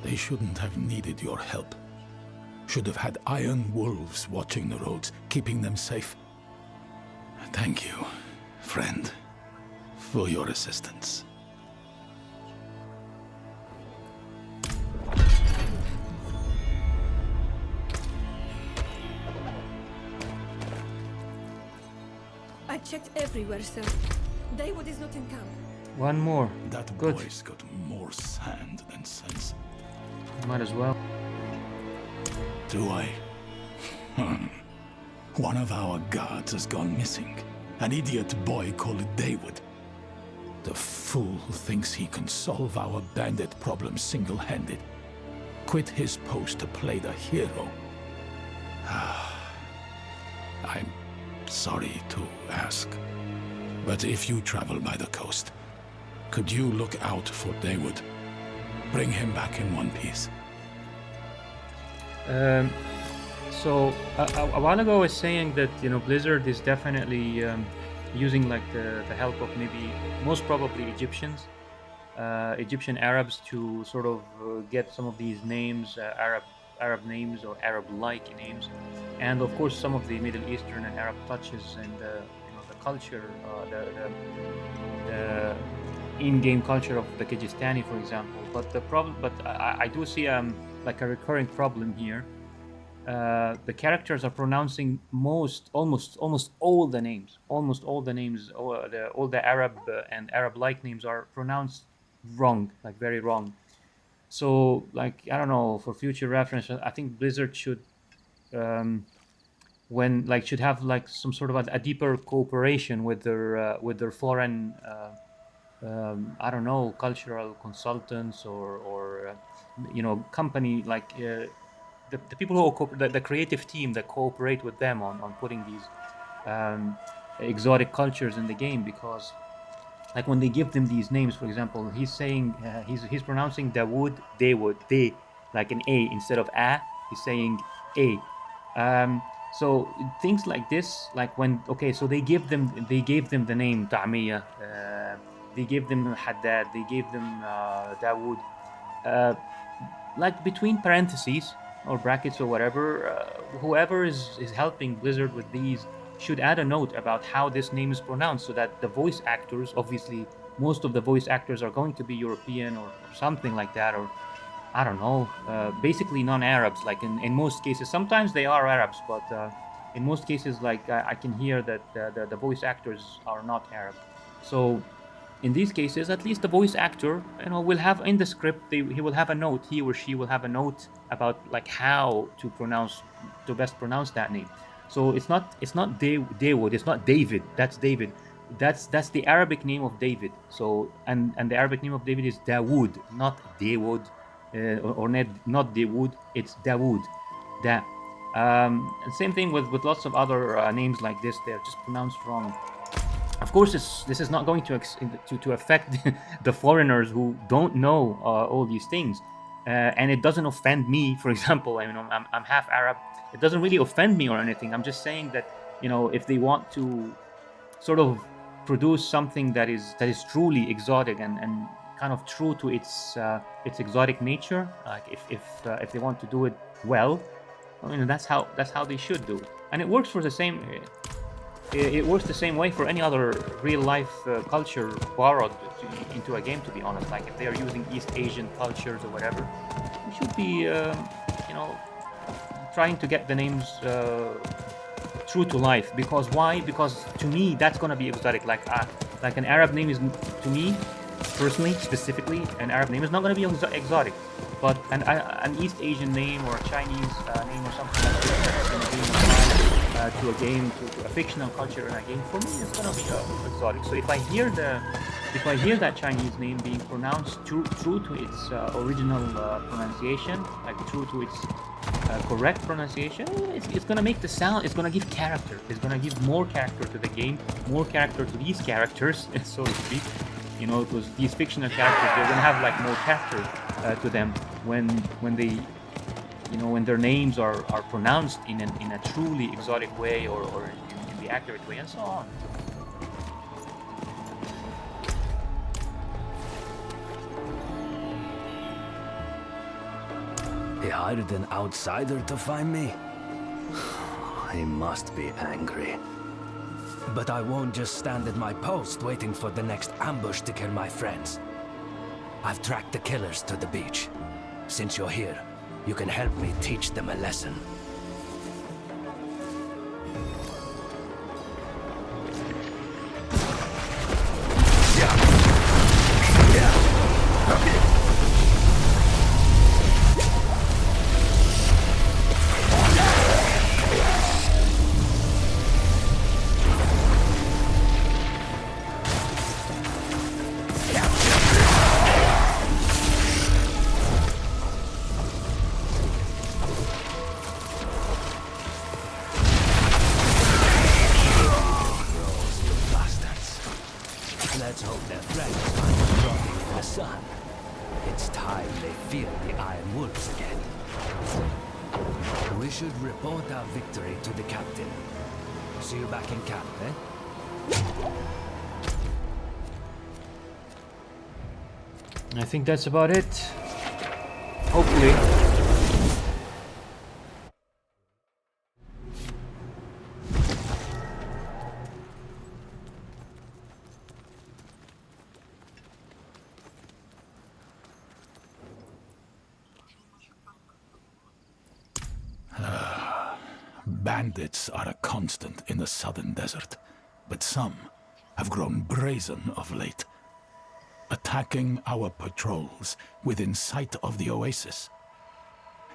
[SPEAKER 6] They shouldn't have needed your help. Should have had iron wolves watching the roads, keeping them safe. Thank you, friend, for your assistance.
[SPEAKER 8] I checked everywhere, sir. Dawood is not in camp.
[SPEAKER 1] One more.
[SPEAKER 6] That
[SPEAKER 1] Good.
[SPEAKER 6] boy's got more sand than sense.
[SPEAKER 1] Might as well.
[SPEAKER 6] Do I? One of our guards has gone missing. An idiot boy called Dawood. The fool thinks he can solve our bandit problem single-handed. Quit his post to play the hero. I'm sorry to ask, but if you travel by the coast, could you look out for Dawood? Bring him back in one piece.
[SPEAKER 1] So a while ago I was saying that, you know, Blizzard is definitely using like the help of maybe most probably Egyptians, Egyptian Arabs to sort of get some of these names, Arab names or Arab-like names, and of course some of the Middle Eastern and Arab touches and you know, the culture, the in-game culture of the Kyrgyzstani, for example. But the problem, I do see like a recurring problem here. The characters are pronouncing almost all the names, all the Arab and Arab-like names are pronounced wrong, like very wrong. So, like, I don't know, for future reference, I think Blizzard should, should have like some sort of a deeper cooperation with their foreign, I don't know, cultural consultants or you know, company like. The people who the creative team that cooperate with them on putting these exotic cultures in the game, because like when they give them these names, for example, he's saying he's pronouncing Dawood, they, like an A instead of a, he's saying A. So things like this, like when so they gave them the name Ta'miya, they gave them Haddad, they gave them Dawood, like between parentheses or brackets or whatever, whoever is helping Blizzard with these should add a note about how this name is pronounced, so that the voice actors, obviously most of the voice actors are going to be European or something like that, or I don't know, basically non-Arabs, like in most cases. Sometimes they are Arabs, but in most cases, like I can hear that the voice actors are not Arab. So in these cases, at least the voice actor, you know, will have in the script, he will have a note, he or she will have a note about like how to best pronounce that name. So it's not Dawood, it's not David. That's David. That's the Arabic name of David. So and the Arabic name of David is Dawood, not Dawood, or not Dawood. It's Dawood. And same thing with lots of other names like this. They're just pronounced wrong. Of course, this is not going to affect the foreigners who don't know all these things, and it doesn't offend me. For example, I mean, I'm half Arab. It doesn't really offend me or anything. I'm just saying that, you know, if they want to sort of produce something that is truly exotic and kind of true to its exotic nature, like if they want to do it well, I mean, that's how they should do it, and it works for the same. It works the same way for any other real-life culture borrowed into a game, to be honest. Like if they are using East Asian cultures or whatever, we should be, you know, trying to get the names true to life. Because why? Because to me that's gonna be exotic. Like an Arab name is, to me personally, specifically, an Arab name is not gonna be exotic. But an East Asian name or a Chinese name or something like this that's gonna be applied to a game, to a fictional culture in a game, for me it's gonna be exotic. So if I hear that Chinese name being pronounced true to its original pronunciation, like true to its correct pronunciation, it's gonna make the sound. It's gonna give character. It's gonna give more character to the game, more character to these characters, so to speak. You know, because these fictional characters, they're gonna have like more character to them when they, you know, when their names are pronounced in a truly exotic way or in the accurate way, and so on.
[SPEAKER 12] He hired an outsider to find me? He must be angry. But I won't just stand at my post waiting for the next ambush to kill my friends. I've tracked the killers to the beach. Since you're here, you can help me teach them a lesson. Let's hope their friends find them rotting in the sun. It's time they feel the Iron Wolves again. We should report our victory to the captain. See you back in camp, eh?
[SPEAKER 1] I think that's about it. Hopefully.
[SPEAKER 6] Bandits are a constant in the southern desert, but some have grown brazen of late, attacking our patrols within sight of the oasis.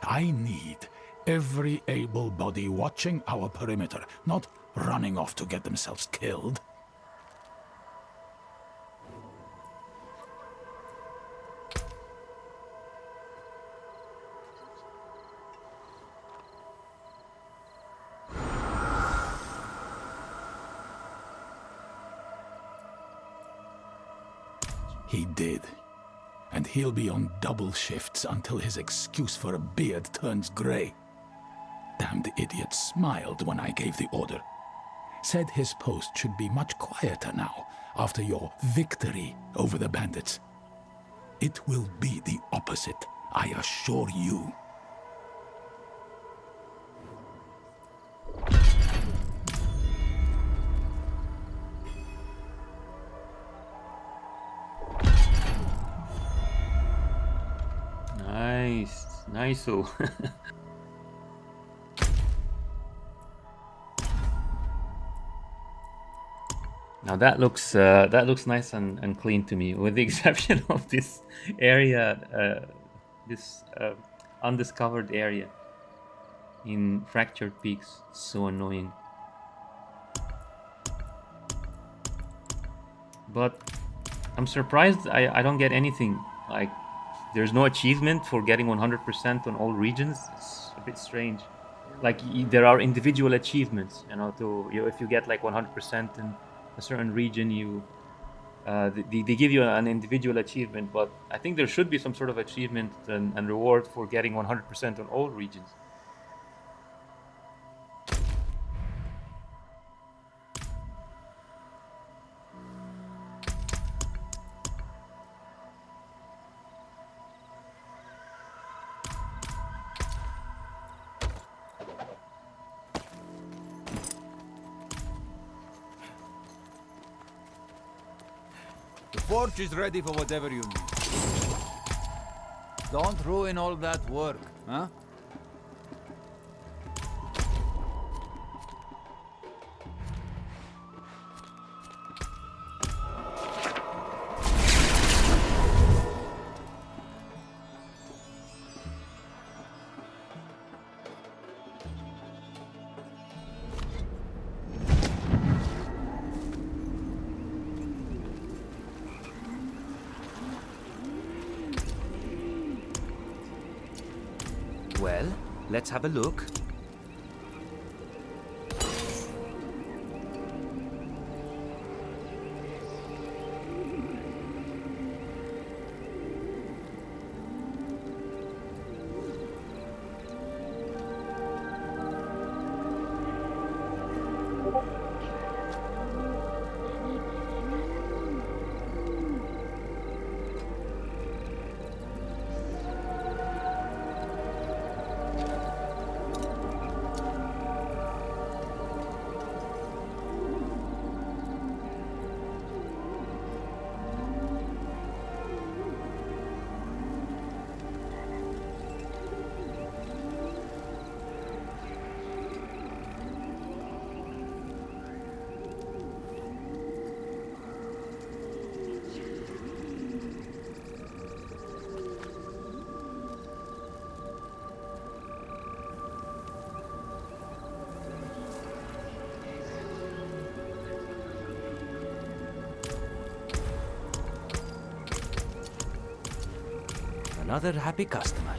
[SPEAKER 6] I need every able body watching our perimeter, not running off to get themselves killed. He did. And he'll be on double shifts until his excuse for a beard turns grey. Damned idiot smiled when I gave the order. Said his post should be much quieter now, after your victory over the bandits. It will be the opposite, I assure you.
[SPEAKER 1] Nice. Now that looks nice and clean to me, with the exception of this area, this undiscovered area in Fractured Peaks. It's so annoying. But I'm surprised I don't get anything. Like, there's no achievement for getting 100% on all regions. It's a bit strange. Like, there are individual achievements, you know, if you get like 100% in a certain region, they give you an individual achievement. But I think there should be some sort of achievement and reward for getting 100% on all regions.
[SPEAKER 5] The forge is ready for whatever you need. Don't ruin all that work, huh?
[SPEAKER 12] Well, let's have a look. Another happy customer.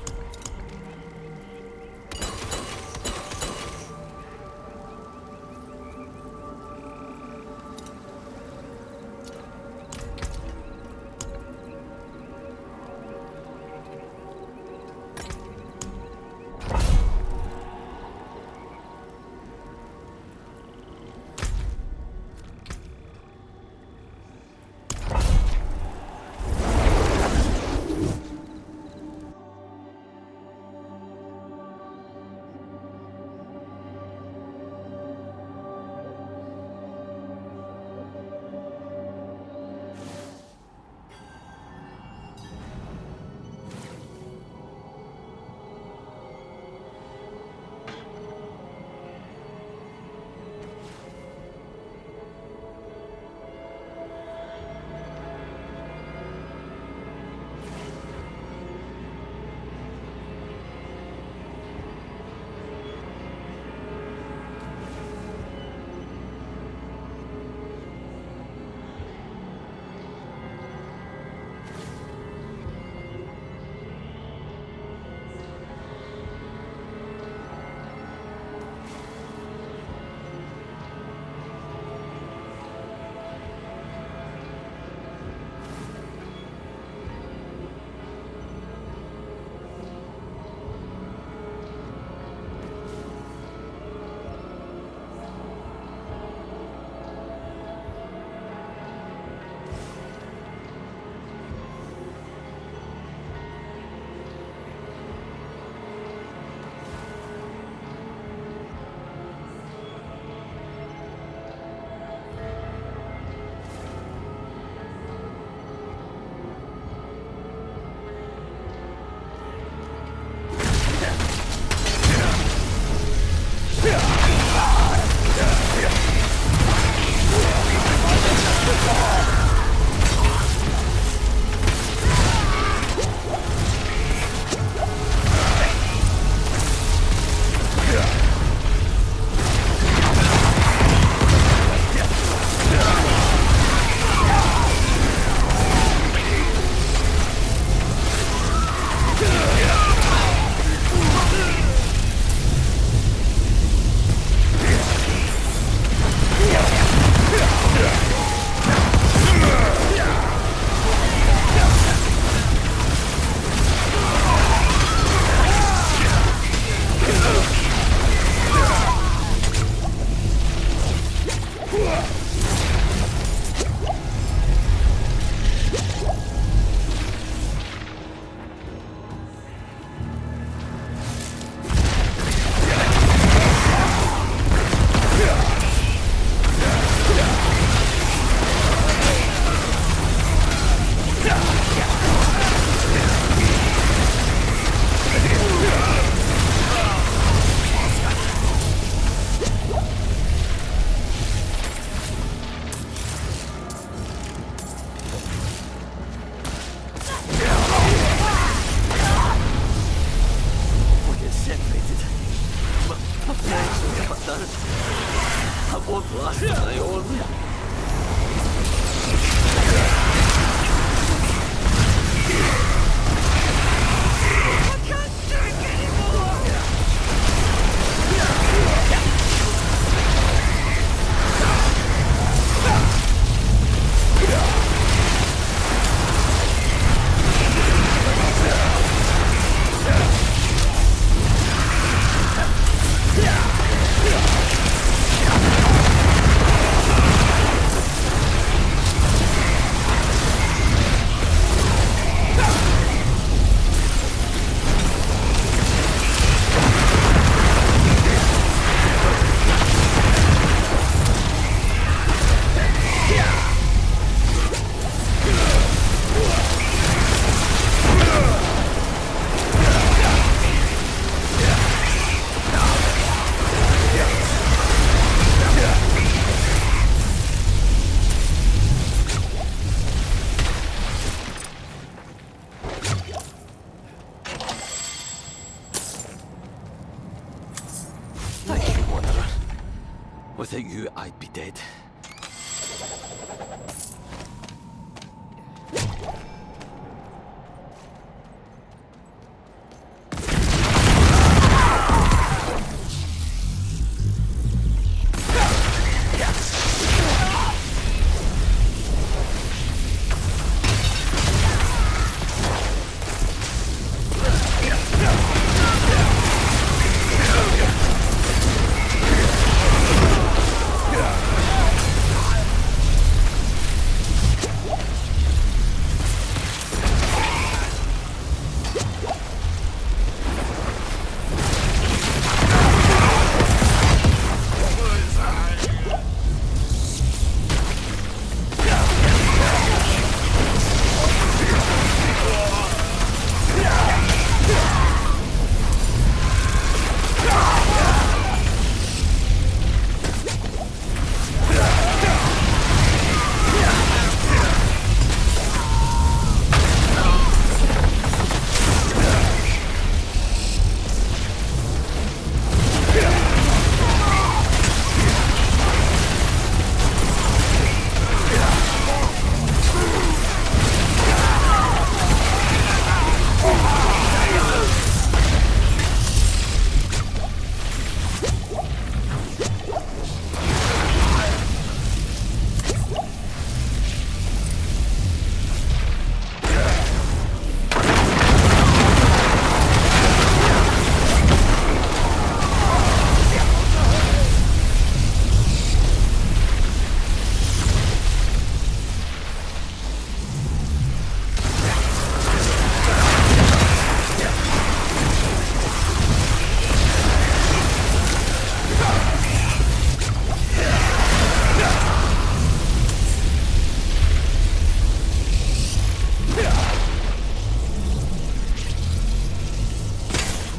[SPEAKER 10] Without you, I'd be dead.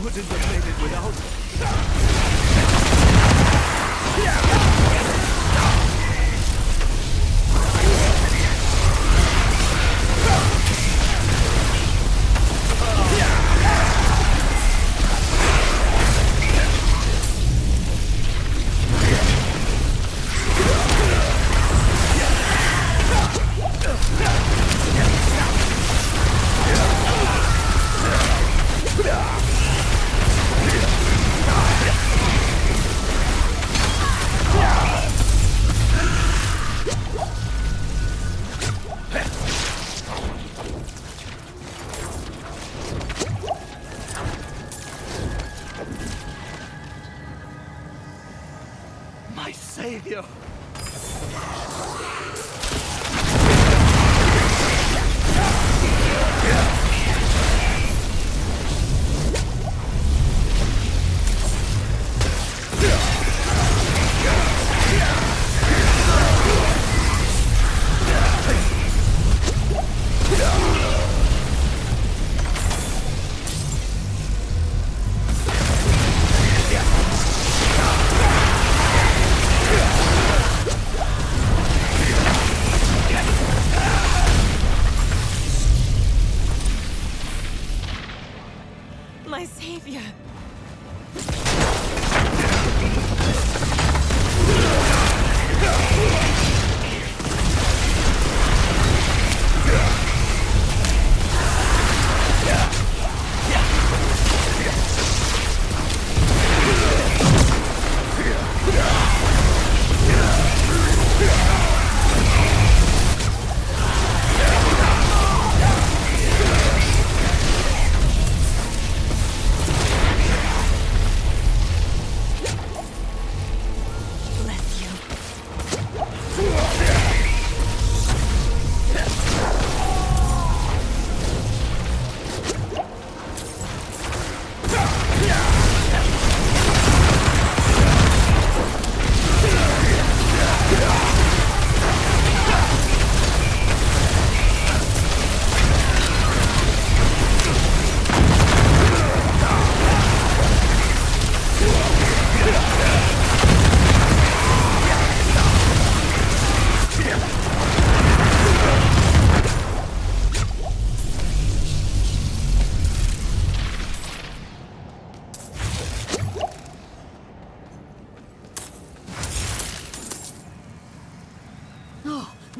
[SPEAKER 15] Wouldn't have made it without. My savior!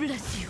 [SPEAKER 8] bless you.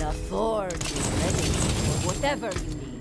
[SPEAKER 8] The forge is ready for whatever you need.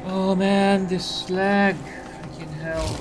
[SPEAKER 1] Oh man, this lag. Freaking hell.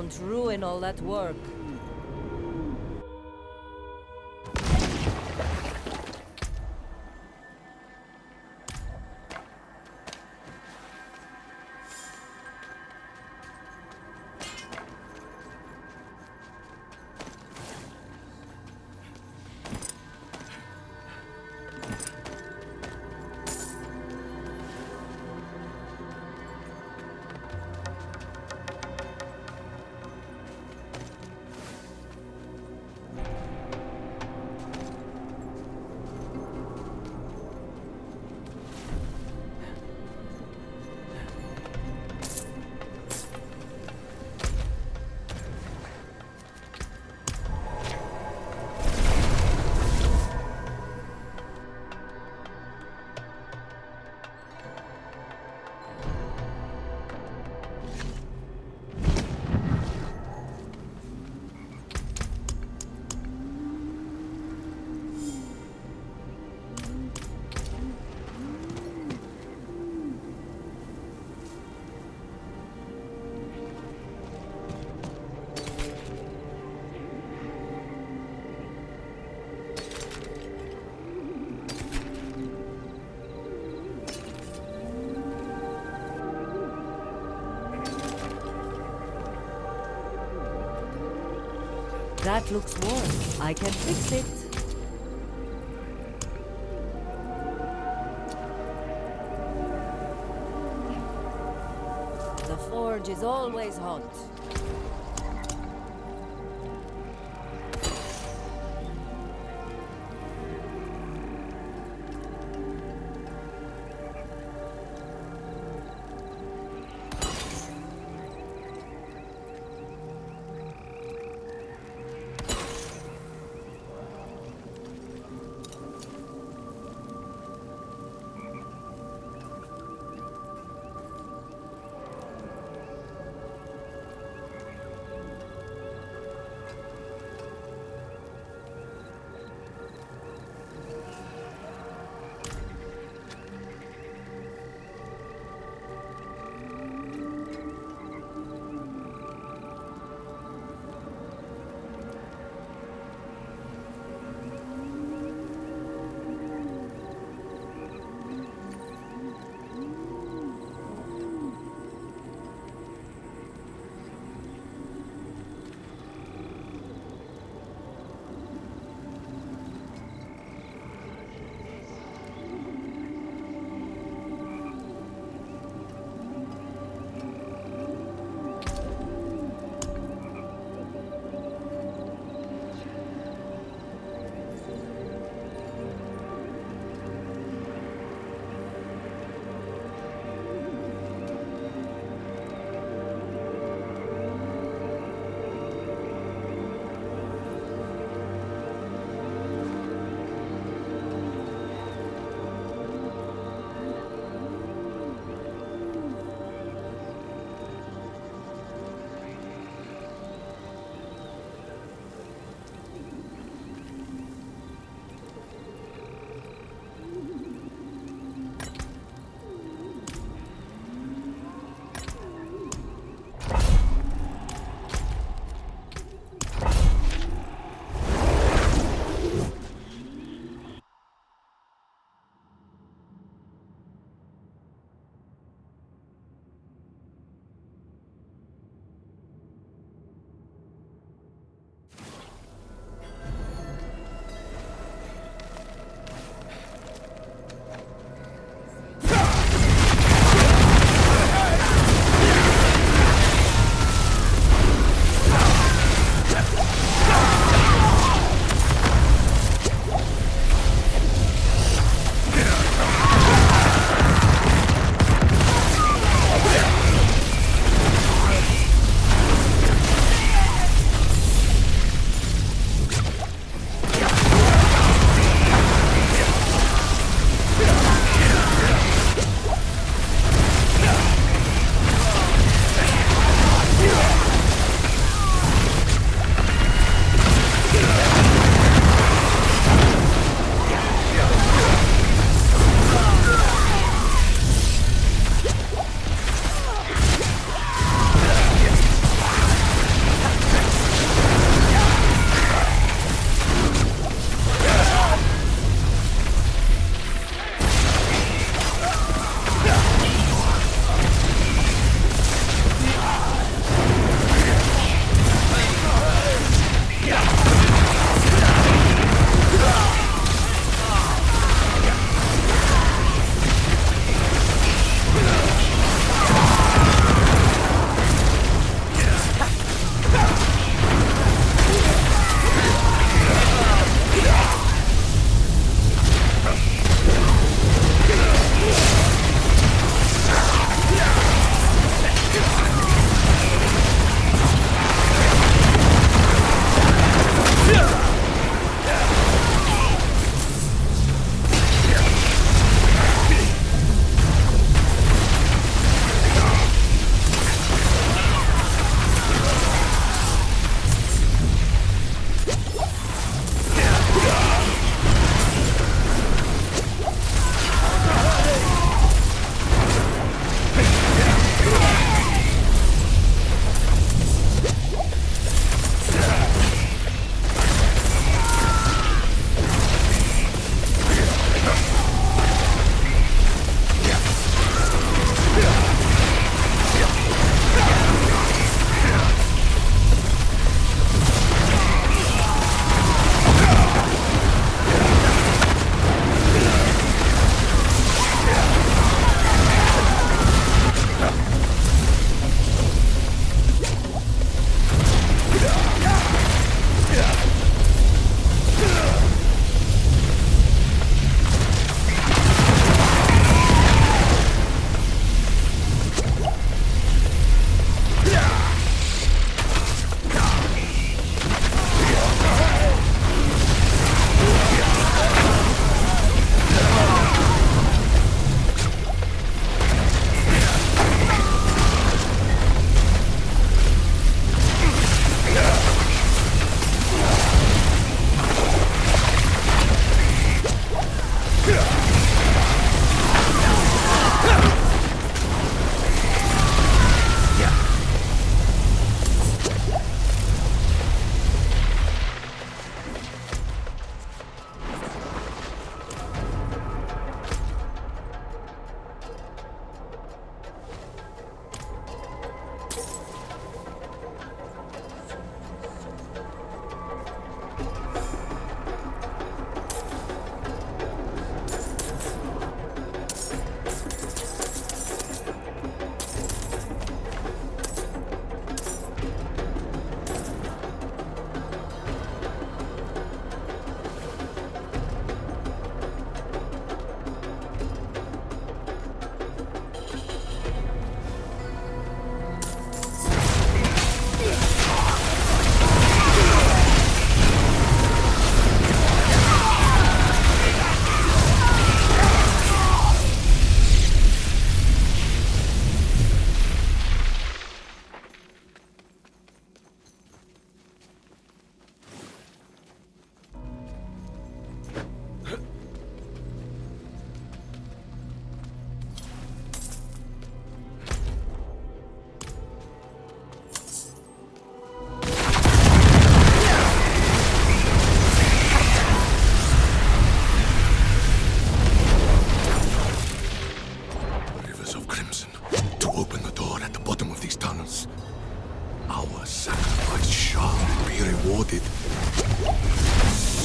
[SPEAKER 16] Don't ruin all that work. That looks worn. I can fix it. The forge is always hot.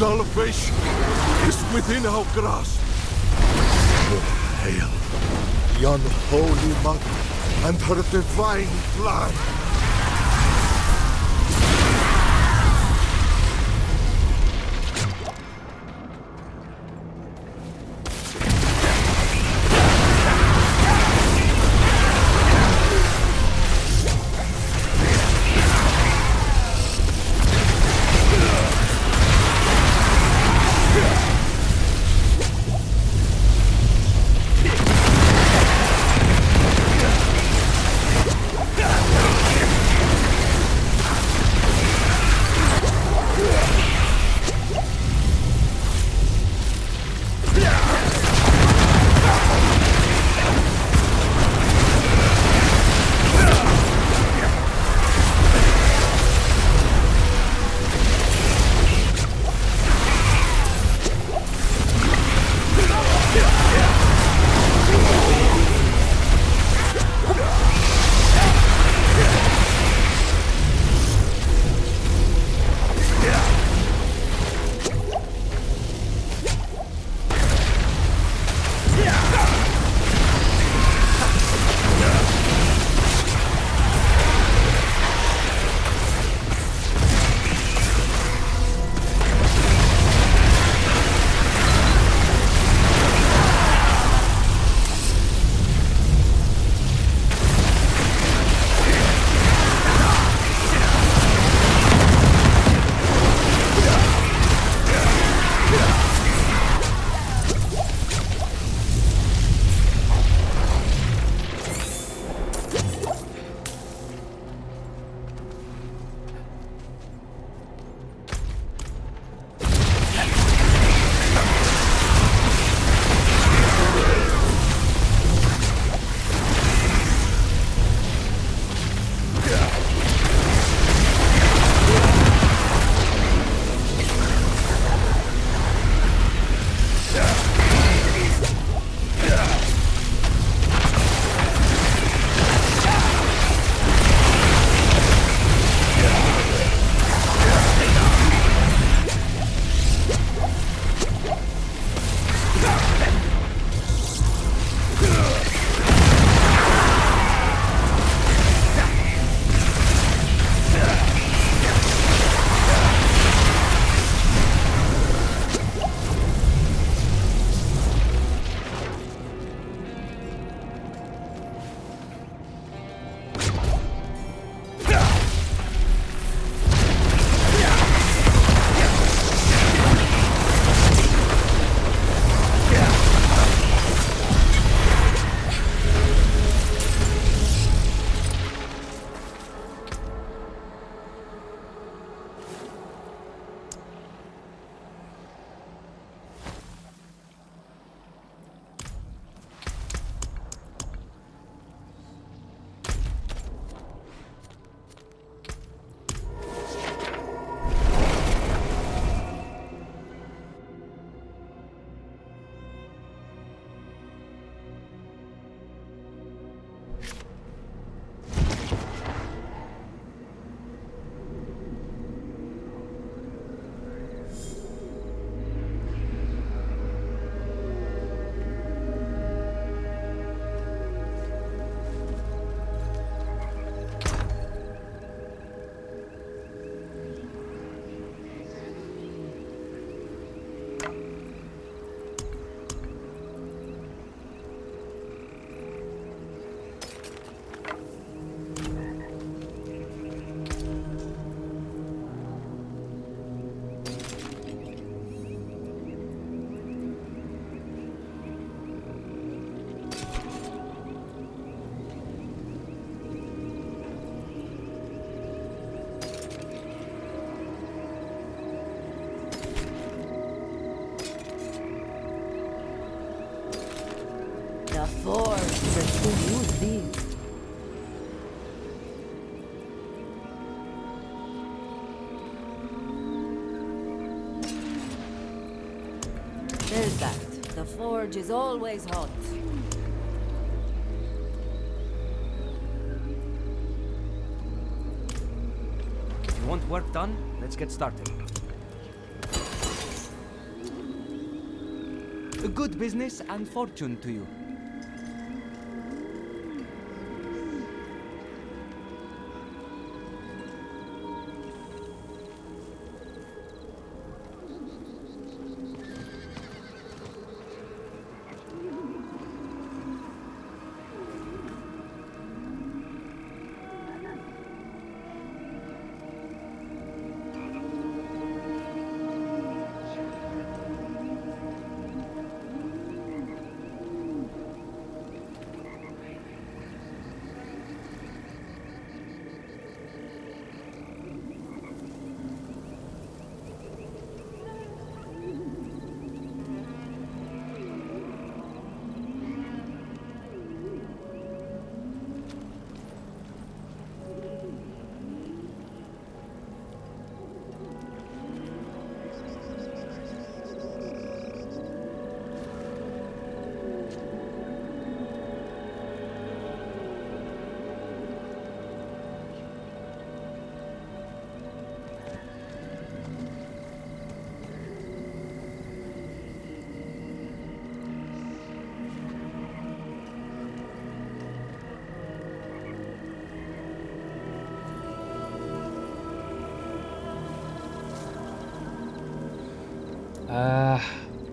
[SPEAKER 3] salvation is within our grasp. Hail the unholy mother and her divine blood.
[SPEAKER 16] The Force that will use these. There's that. The forge is always hot.
[SPEAKER 13] If you want work done, let's get started.
[SPEAKER 17] Good business and fortune to you.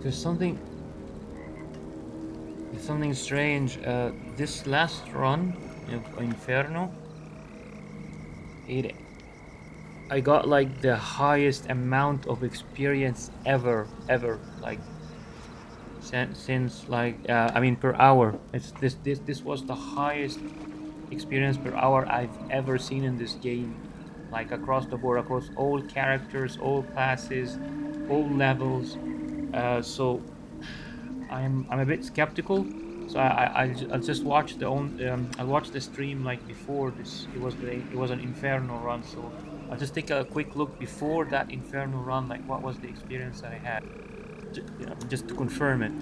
[SPEAKER 1] There's something strange. This last run of Inferno, I got like the highest amount of experience ever, like since like I mean per hour. It's this was the highest experience per hour I've ever seen in this game, like across the board, across all characters, all classes, all levels. So I'm a bit skeptical. So I'll just watch I'll watch the stream like before this. It was an Inferno run, so I'll just take a quick look before that Inferno run, like what was the experience that I had, just to confirm it.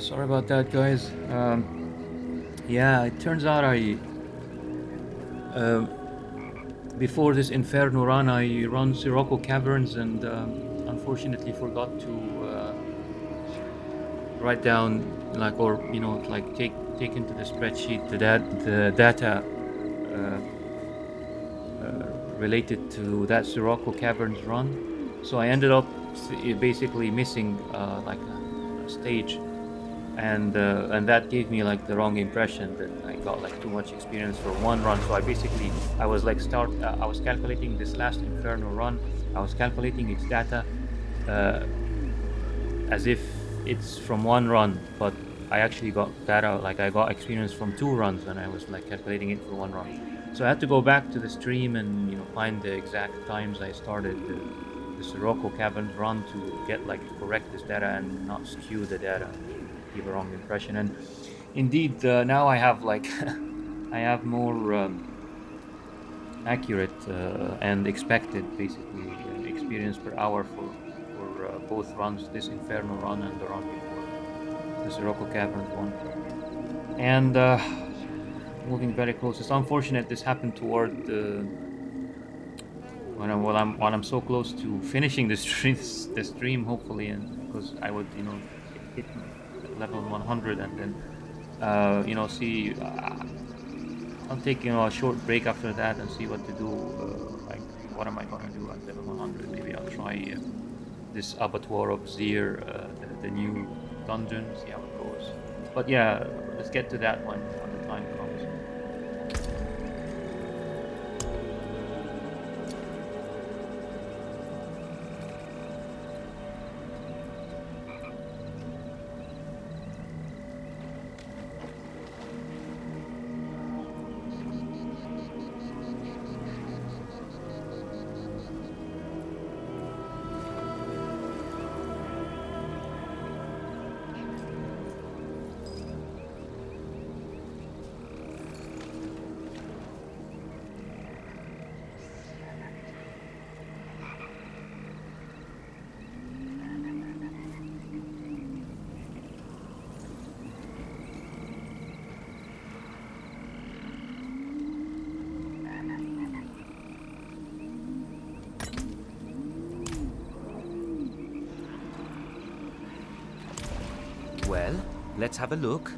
[SPEAKER 1] Sorry about that, guys. Yeah, it turns out before this Inferno run, I run Sirocco Caverns and unfortunately forgot to write down, like, or like take into the spreadsheet the data related to that Sirocco Caverns run. So I ended up basically missing like a stage, and that gave me like the wrong impression that I got like too much experience for one run. So I was like I was calculating this last Inferno run. I was calculating its data as if it's from one run, but I actually got data, like I got experience from 2 runs, and I was like calculating it for 1 run. So I had to go back to the stream and find the exact times I started the Sirocco Caverns run to get like correct this data and not skew the data, give a wrong impression. And indeed, now I have like I have more accurate and expected basically experience per hour for both runs, this Inferno run and the run before, the Sirocco Caverns one. And moving very close. It's unfortunate this happened toward while I'm so close to finishing the stream hopefully, and because I would hit level 100 and then see. I'll take a short break after that and see what to do. Like, what am I gonna do at level 100? Maybe I'll try this Abattoir of Zir, the new dungeon, see how it goes. But yeah, let's get to that when the time comes.
[SPEAKER 17] Well, let's have a look.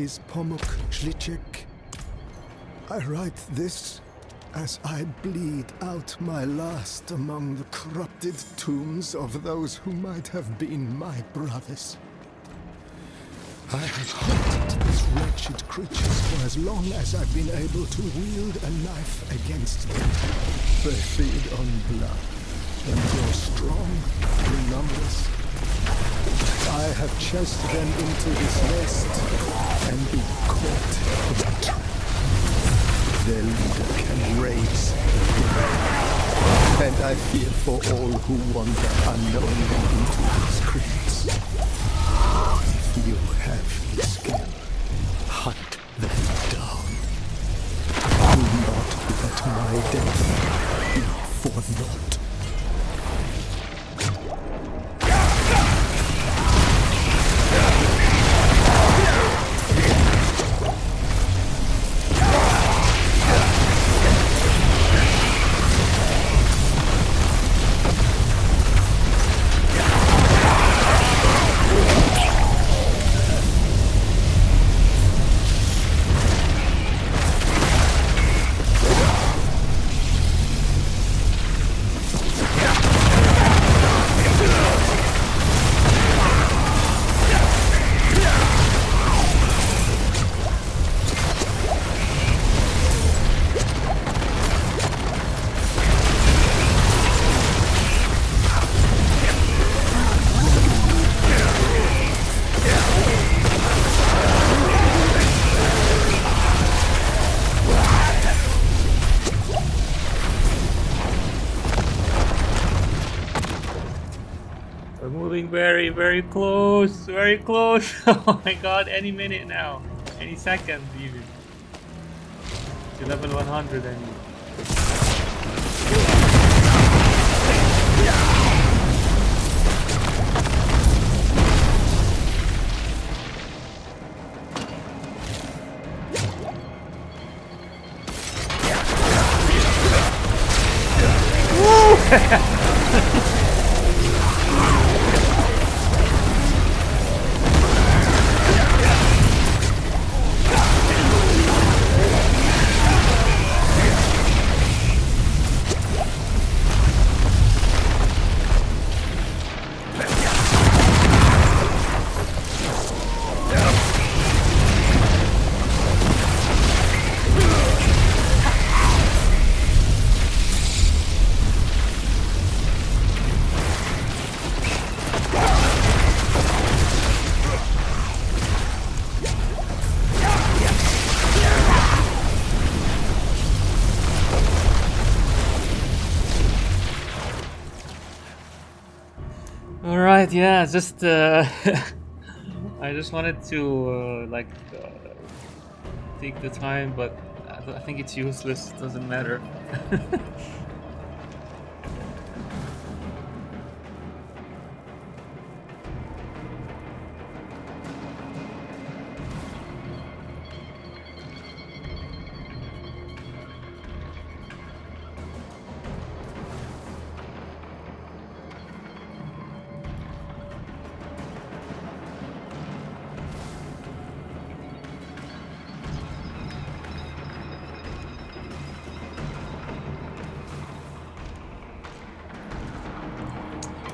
[SPEAKER 6] is Pomuk Shlicek. I write this as I bleed out my last among the corrupted tombs of those who might have been my brothers. I have hunted these wretched creatures for as long as I've been able to wield a knife against them. They feed on blood and grow strong in numbers. I have chased them into this nest and been caught in a trap. Their leader can raise the dead, and I fear for all who wander unknowingly into these crypts. If you have the skill, hunt them down. Do not let my death be for naught.
[SPEAKER 1] Very close, very close. Oh my god, any minute now, any second even. To level 100 I mean. Alright, yeah, just I just wanted to take the time, but I think it's useless, doesn't matter.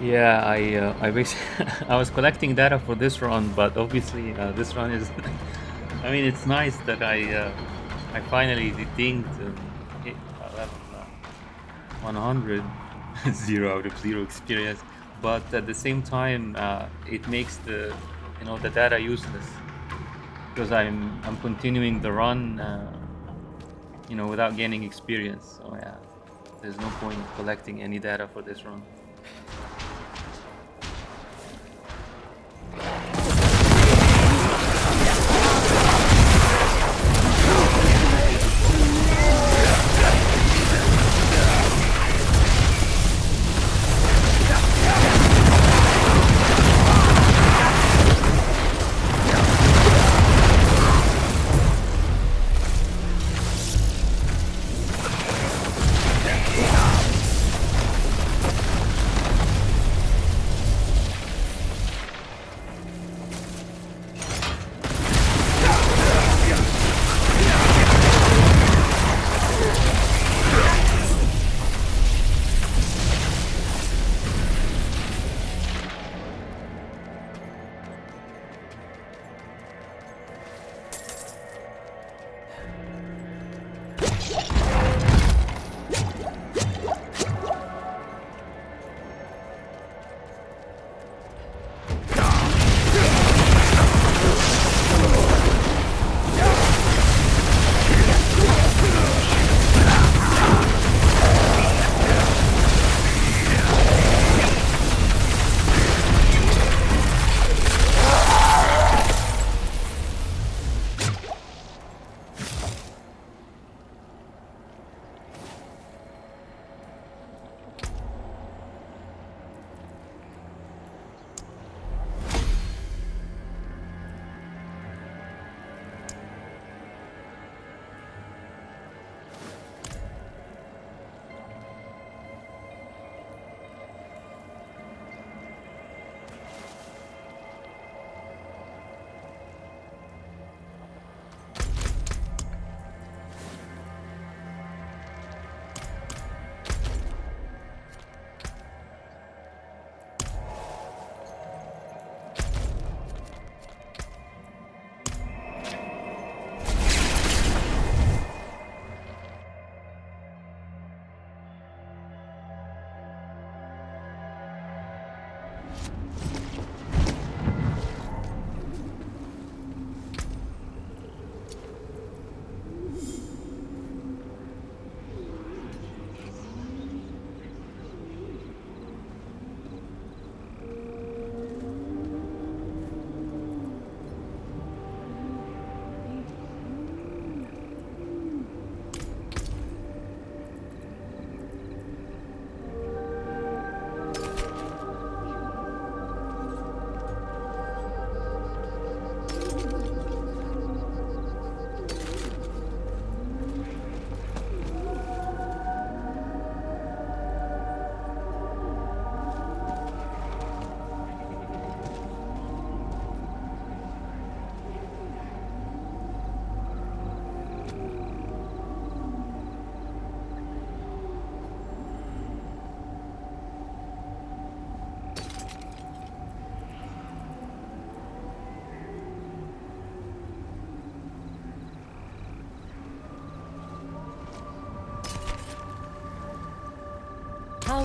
[SPEAKER 1] Yeah, I basically I was collecting data for this run, but obviously this run is I mean, it's nice that I finally dinged hit level 100 0 out of 0 experience, but at the same time it makes the the data useless because I'm continuing the run without gaining experience. So yeah, there's no point collecting any data for this run.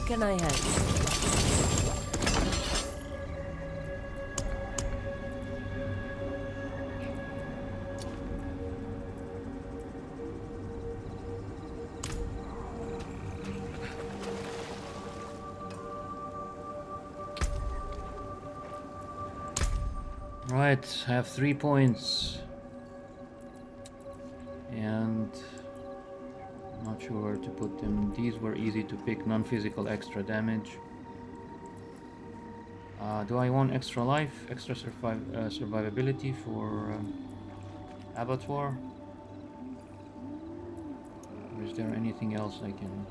[SPEAKER 16] can I help?
[SPEAKER 1] Right, I have 3 points. And I'm not sure where to put them. These were easy to pick, non-physical extra damage. Do I want extra life, extra survivability for abattoir? Or is there anything else I can...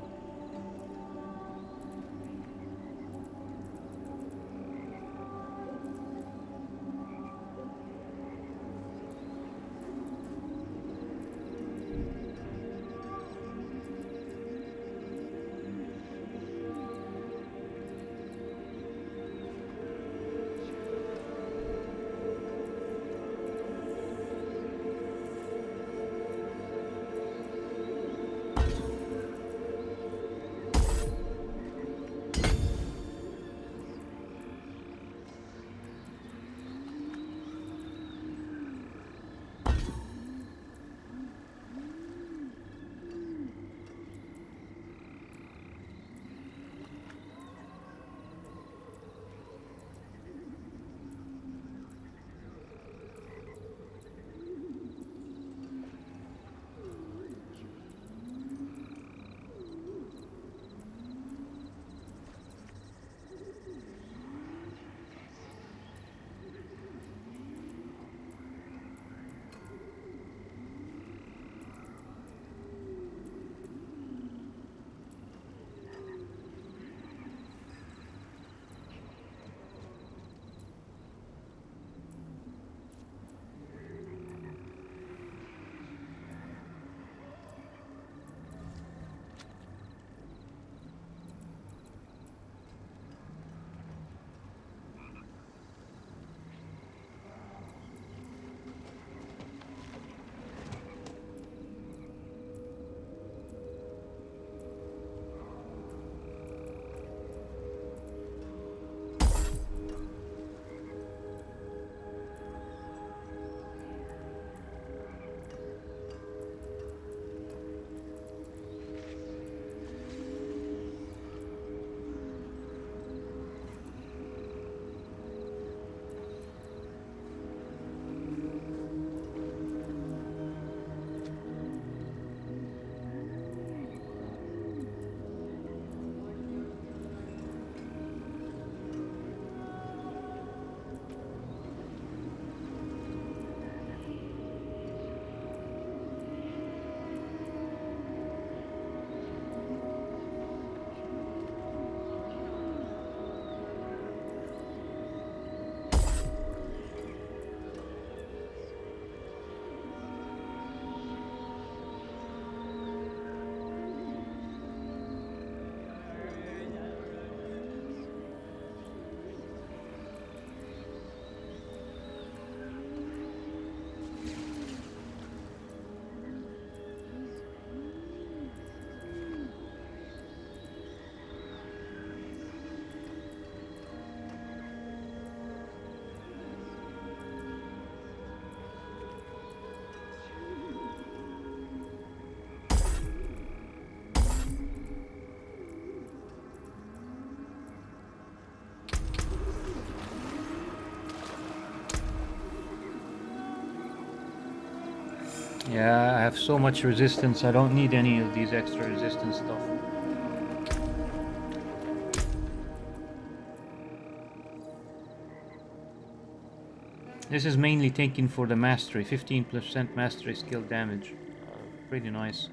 [SPEAKER 1] Yeah, I have so much resistance, I don't need any of these extra resistance stuff. This is mainly taken for the mastery, 15% mastery skill damage. Pretty nice.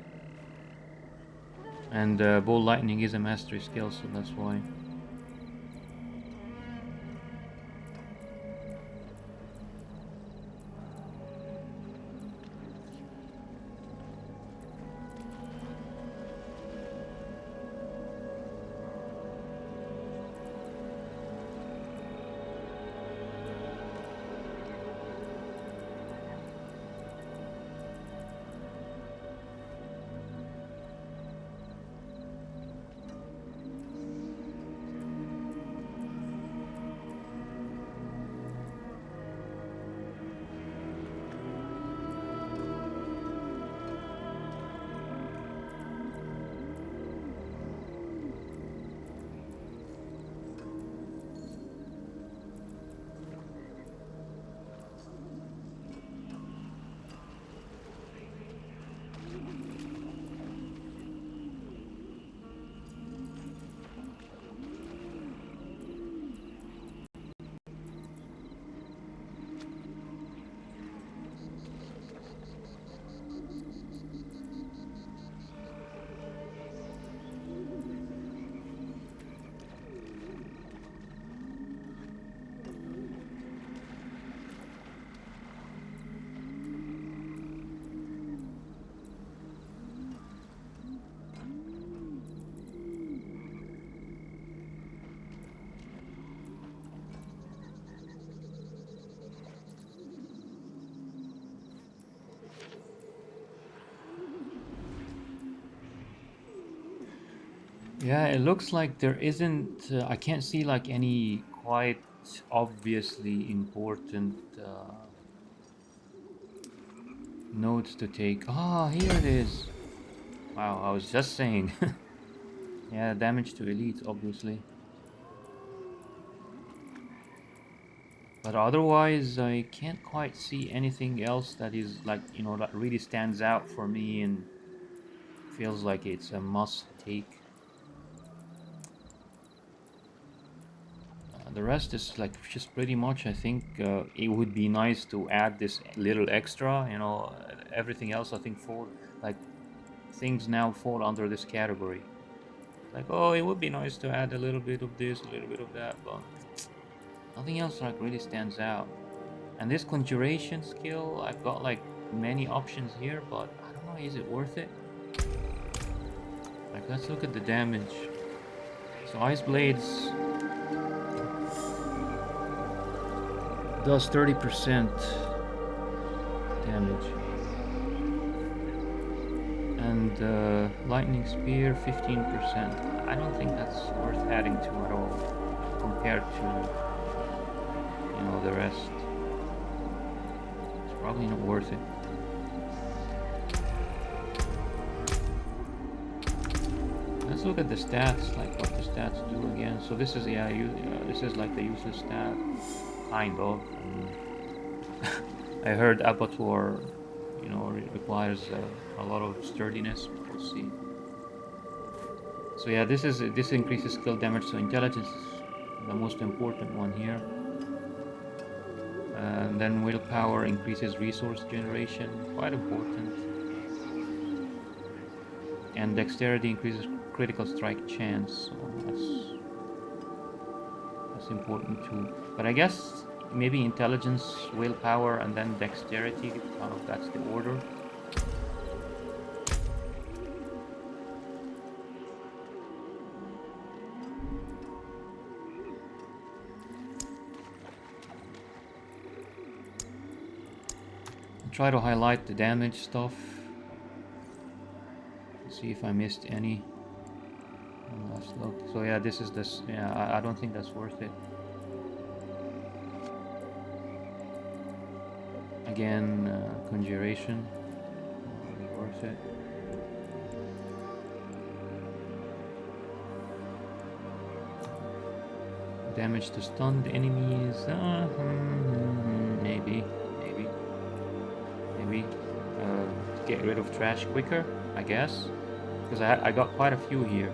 [SPEAKER 1] And ball lightning is a mastery skill, so that's why. Yeah, it looks like there isn't. I can't see like any quite obviously important notes to take. Ah, here it is. Wow, I was just saying. Yeah, damage to elites, obviously. But otherwise, I can't quite see anything else that is like, you know, that really stands out for me and feels like it's a must take. The rest is like just pretty much, I think it would be nice to add this little extra, you know, everything else I think fall, like things now fall under this category. Like, oh, it would be nice to add a little bit of this, a little bit of that, but nothing else like really stands out. And this conjuration skill, I've got like many options here, but I don't know, is it worth it? Like, let's look at the damage. So Ice Blades does 30% damage. And Lightning Spear 15%. I don't think that's worth adding to at all compared to, you know, the rest. It's probably not worth it. Let's look at the stats, like what the stats do again. So this is, yeah, this is like the useless stat, kind of. I heard Abattoir, you know, requires a lot of sturdiness. We'll see. So yeah, this increases skill damage. So intelligence is the most important one here. And then willpower increases resource generation, quite important. And dexterity increases critical strike chance. So that's important too. But I guess maybe intelligence, willpower, and then dexterity. Kind of that's the order. Try to highlight the damage stuff. See if I missed any. Last look. So yeah, this is this. Yeah, I don't think that's worth it. Again, conjuration. Worth it. Damage to stunned enemies. Maybe. Get rid of trash quicker, I guess, because I got quite a few here.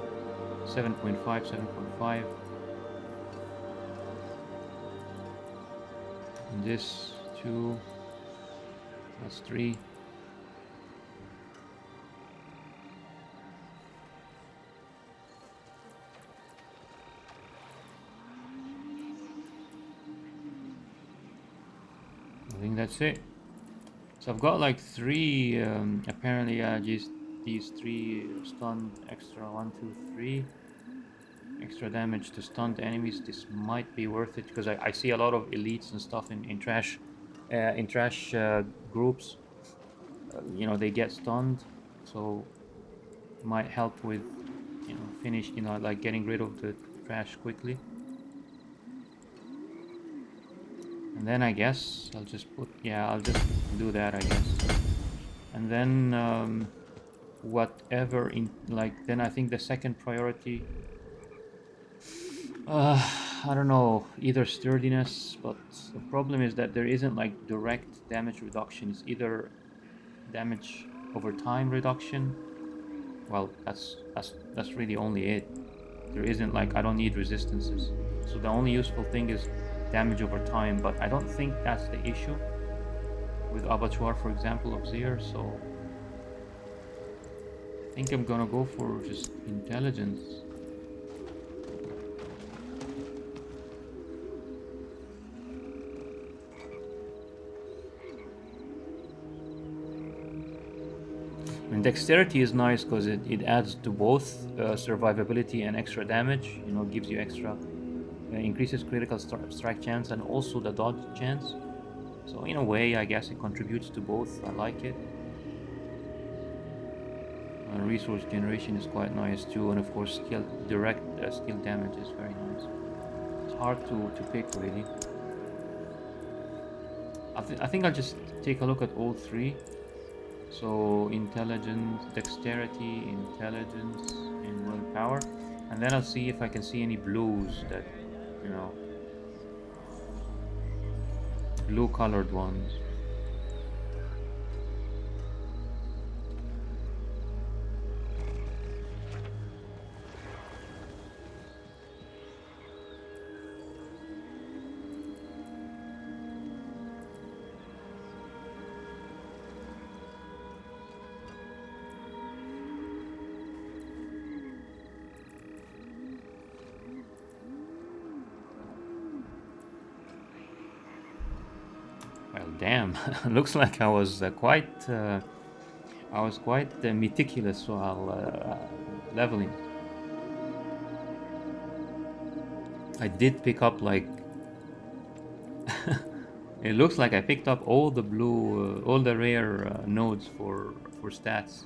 [SPEAKER 1] 7.5, 7.5. And this 2. That's 3. I think that's it. So I've got like 3, apparently, just these 3 stunned extra 1, 2, 3 extra damage to stunned enemies. This might be worth it because I see a lot of elites and stuff in trash groups. You know, they get stunned, so it might help with, you know, like getting rid of the trash quickly. And then I guess I'll just I'll just do that, I guess. And then whatever then I think the second priority, I don't know, either sturdiness, but the problem is that there isn't like direct damage reduction. It's either damage over time reduction. Well, that's really only it. There isn't like, I don't need resistances. So the only useful thing is damage over time, but I don't think that's the issue with Abattoir, for example, of Zir. So I think I'm gonna go for just intelligence. And dexterity is nice because it adds to both survivability and extra damage. You know, gives you extra, increases critical strike chance and also the dodge chance. So in a way, I guess it contributes to both. I like it. Resource generation is quite nice too, and of course direct skill damage is very nice. It's hard to pick really. I think I'll just take a look at all three. So intelligence, dexterity, intelligence, and willpower, and then I'll see if I can see any blues that, you know, blue colored ones. Well, damn! Looks like I was quite meticulous while leveling. I did pick up like it looks like I picked up all the blue, all the rare nodes for stats.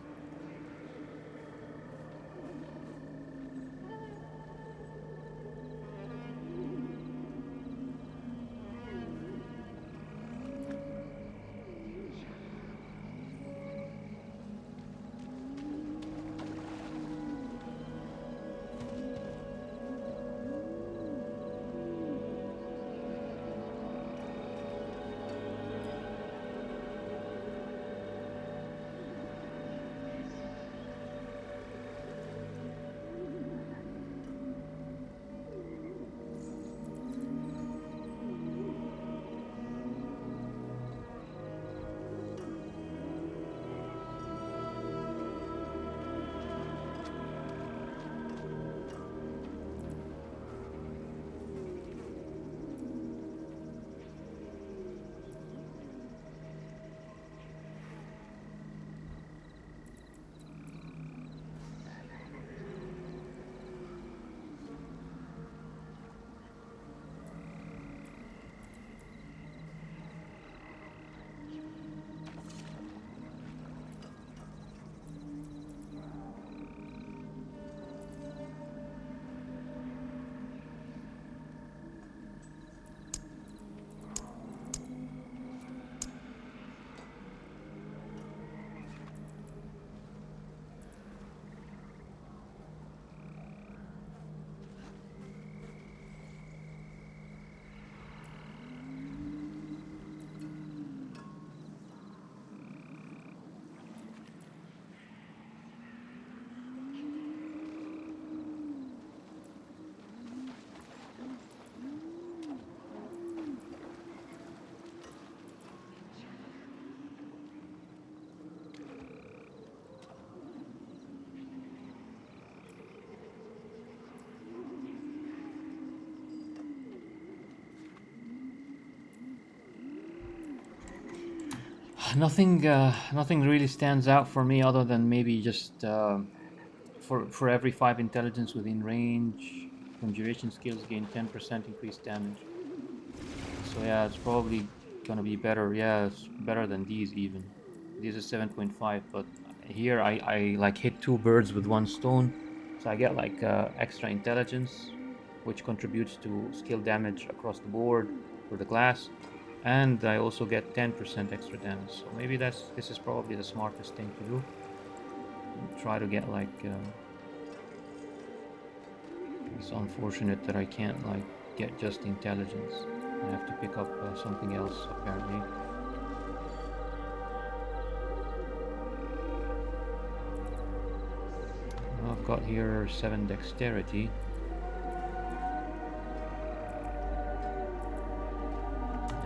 [SPEAKER 1] Nothing really stands out for me other than maybe just for every 5 intelligence within range, conjuration skills gain 10% increased damage. So yeah, it's probably gonna be better. Yeah, it's better than these even. These are 7.5, but here I like hit 2 birds with 1 stone, so I get like extra intelligence, which contributes to skill damage across the board for the class. And I also get 10% extra damage. So maybe this is probably the smartest thing to do. Try to get like it's unfortunate that I can't like get just intelligence. I have to pick up something else apparently. I've got here 7 dexterity.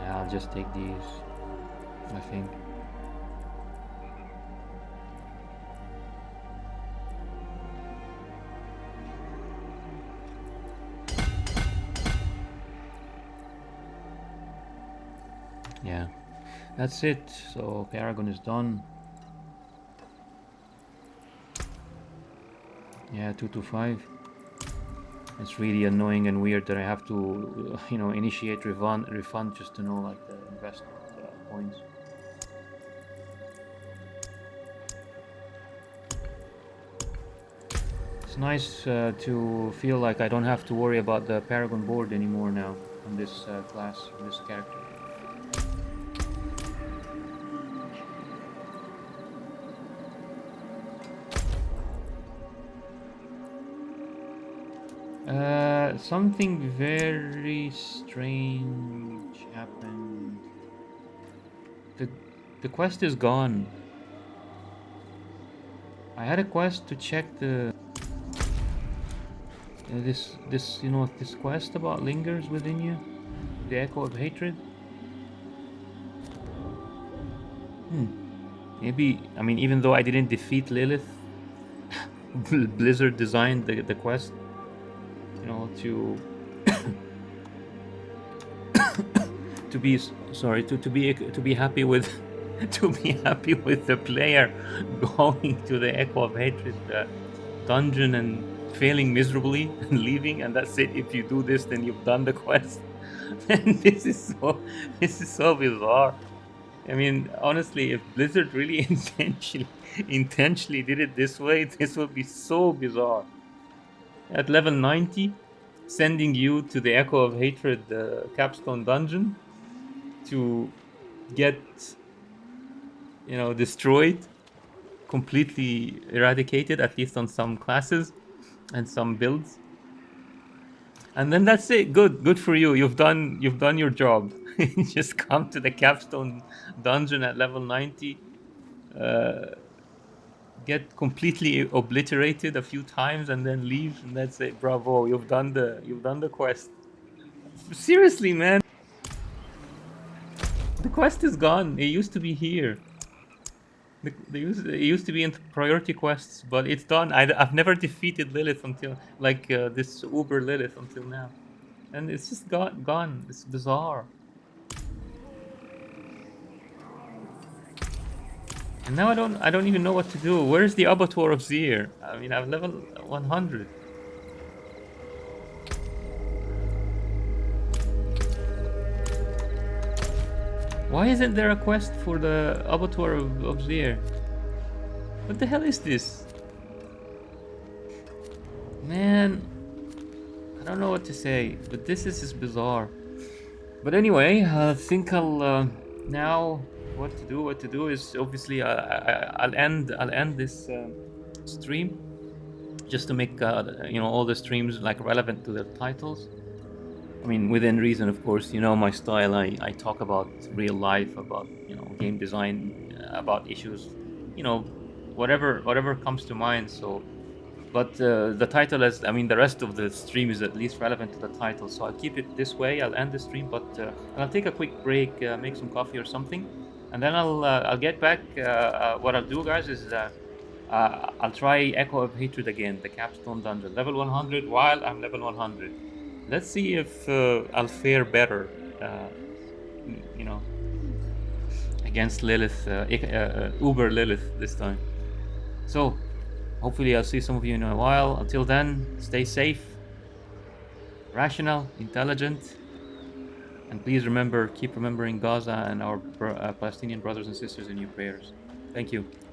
[SPEAKER 1] I'll just take these, I think. Yeah, that's it. So Paragon is done. Yeah, 225. It's really annoying and weird that I have to, you know, initiate refund just to know like the investment points. It's nice to feel like I don't have to worry about the Paragon board anymore now on this class, on this character. Something very strange happened. The quest is gone. I had a quest to check the this you know, this quest about lingers within you, the echo of hatred. Maybe, I mean, even though I didn't defeat Lilith, Blizzard designed the quest, you know, to to be sorry to be happy with to be happy with the player going to the echo of hatred dungeon and failing miserably and leaving, and that's it. If you do this, then you've done the quest. And this is so bizarre. I mean, honestly, if Blizzard really intentionally did it this way, this would be so bizarre. At level 90, sending you to the Echo of Hatred capstone dungeon to get, you know, destroyed, completely eradicated, at least on some classes and some builds. And then that's it. Good for you. You've done your job. Just come to the capstone dungeon at level 90, get completely obliterated a few times, and then leave. And that's it. Bravo. You've done the quest. Seriously, man. The quest is gone. It used to be here. It used to be in priority quests, but it's done. I've never defeated Lilith until, like, this Uber Lilith until now, and it's just gone. It's bizarre. And now I don't even know what to do. Where's the Abattoir of Zir? I mean, I'm level 100. Why isn't there a quest for the Abattoir of Zir? What the hell is this? Man, I don't know what to say, but this is just bizarre. But anyway, I think I'll now what to do is obviously I'll end this stream just to make you know, all the streams like relevant to their titles. I mean, within reason, of course. You know my style. I talk about real life, about, you know, game design, about issues, you know, whatever comes to mind. So, but the title is, I mean, the rest of the stream is at least relevant to the title. So I'll keep it this way. I'll end the stream, but I'll take a quick break, make some coffee or something, and then I'll get back. What I'll do, guys, is I'll try Echo of Hatred again, the capstone dungeon, level 100, while I'm level 100. Let's see if I'll fare better, you know, against Lilith, Uber Lilith this time. So, hopefully I'll see some of you in a while. Until then, stay safe, rational, intelligent, and please keep remembering Gaza and our Palestinian brothers and sisters in your prayers. Thank you.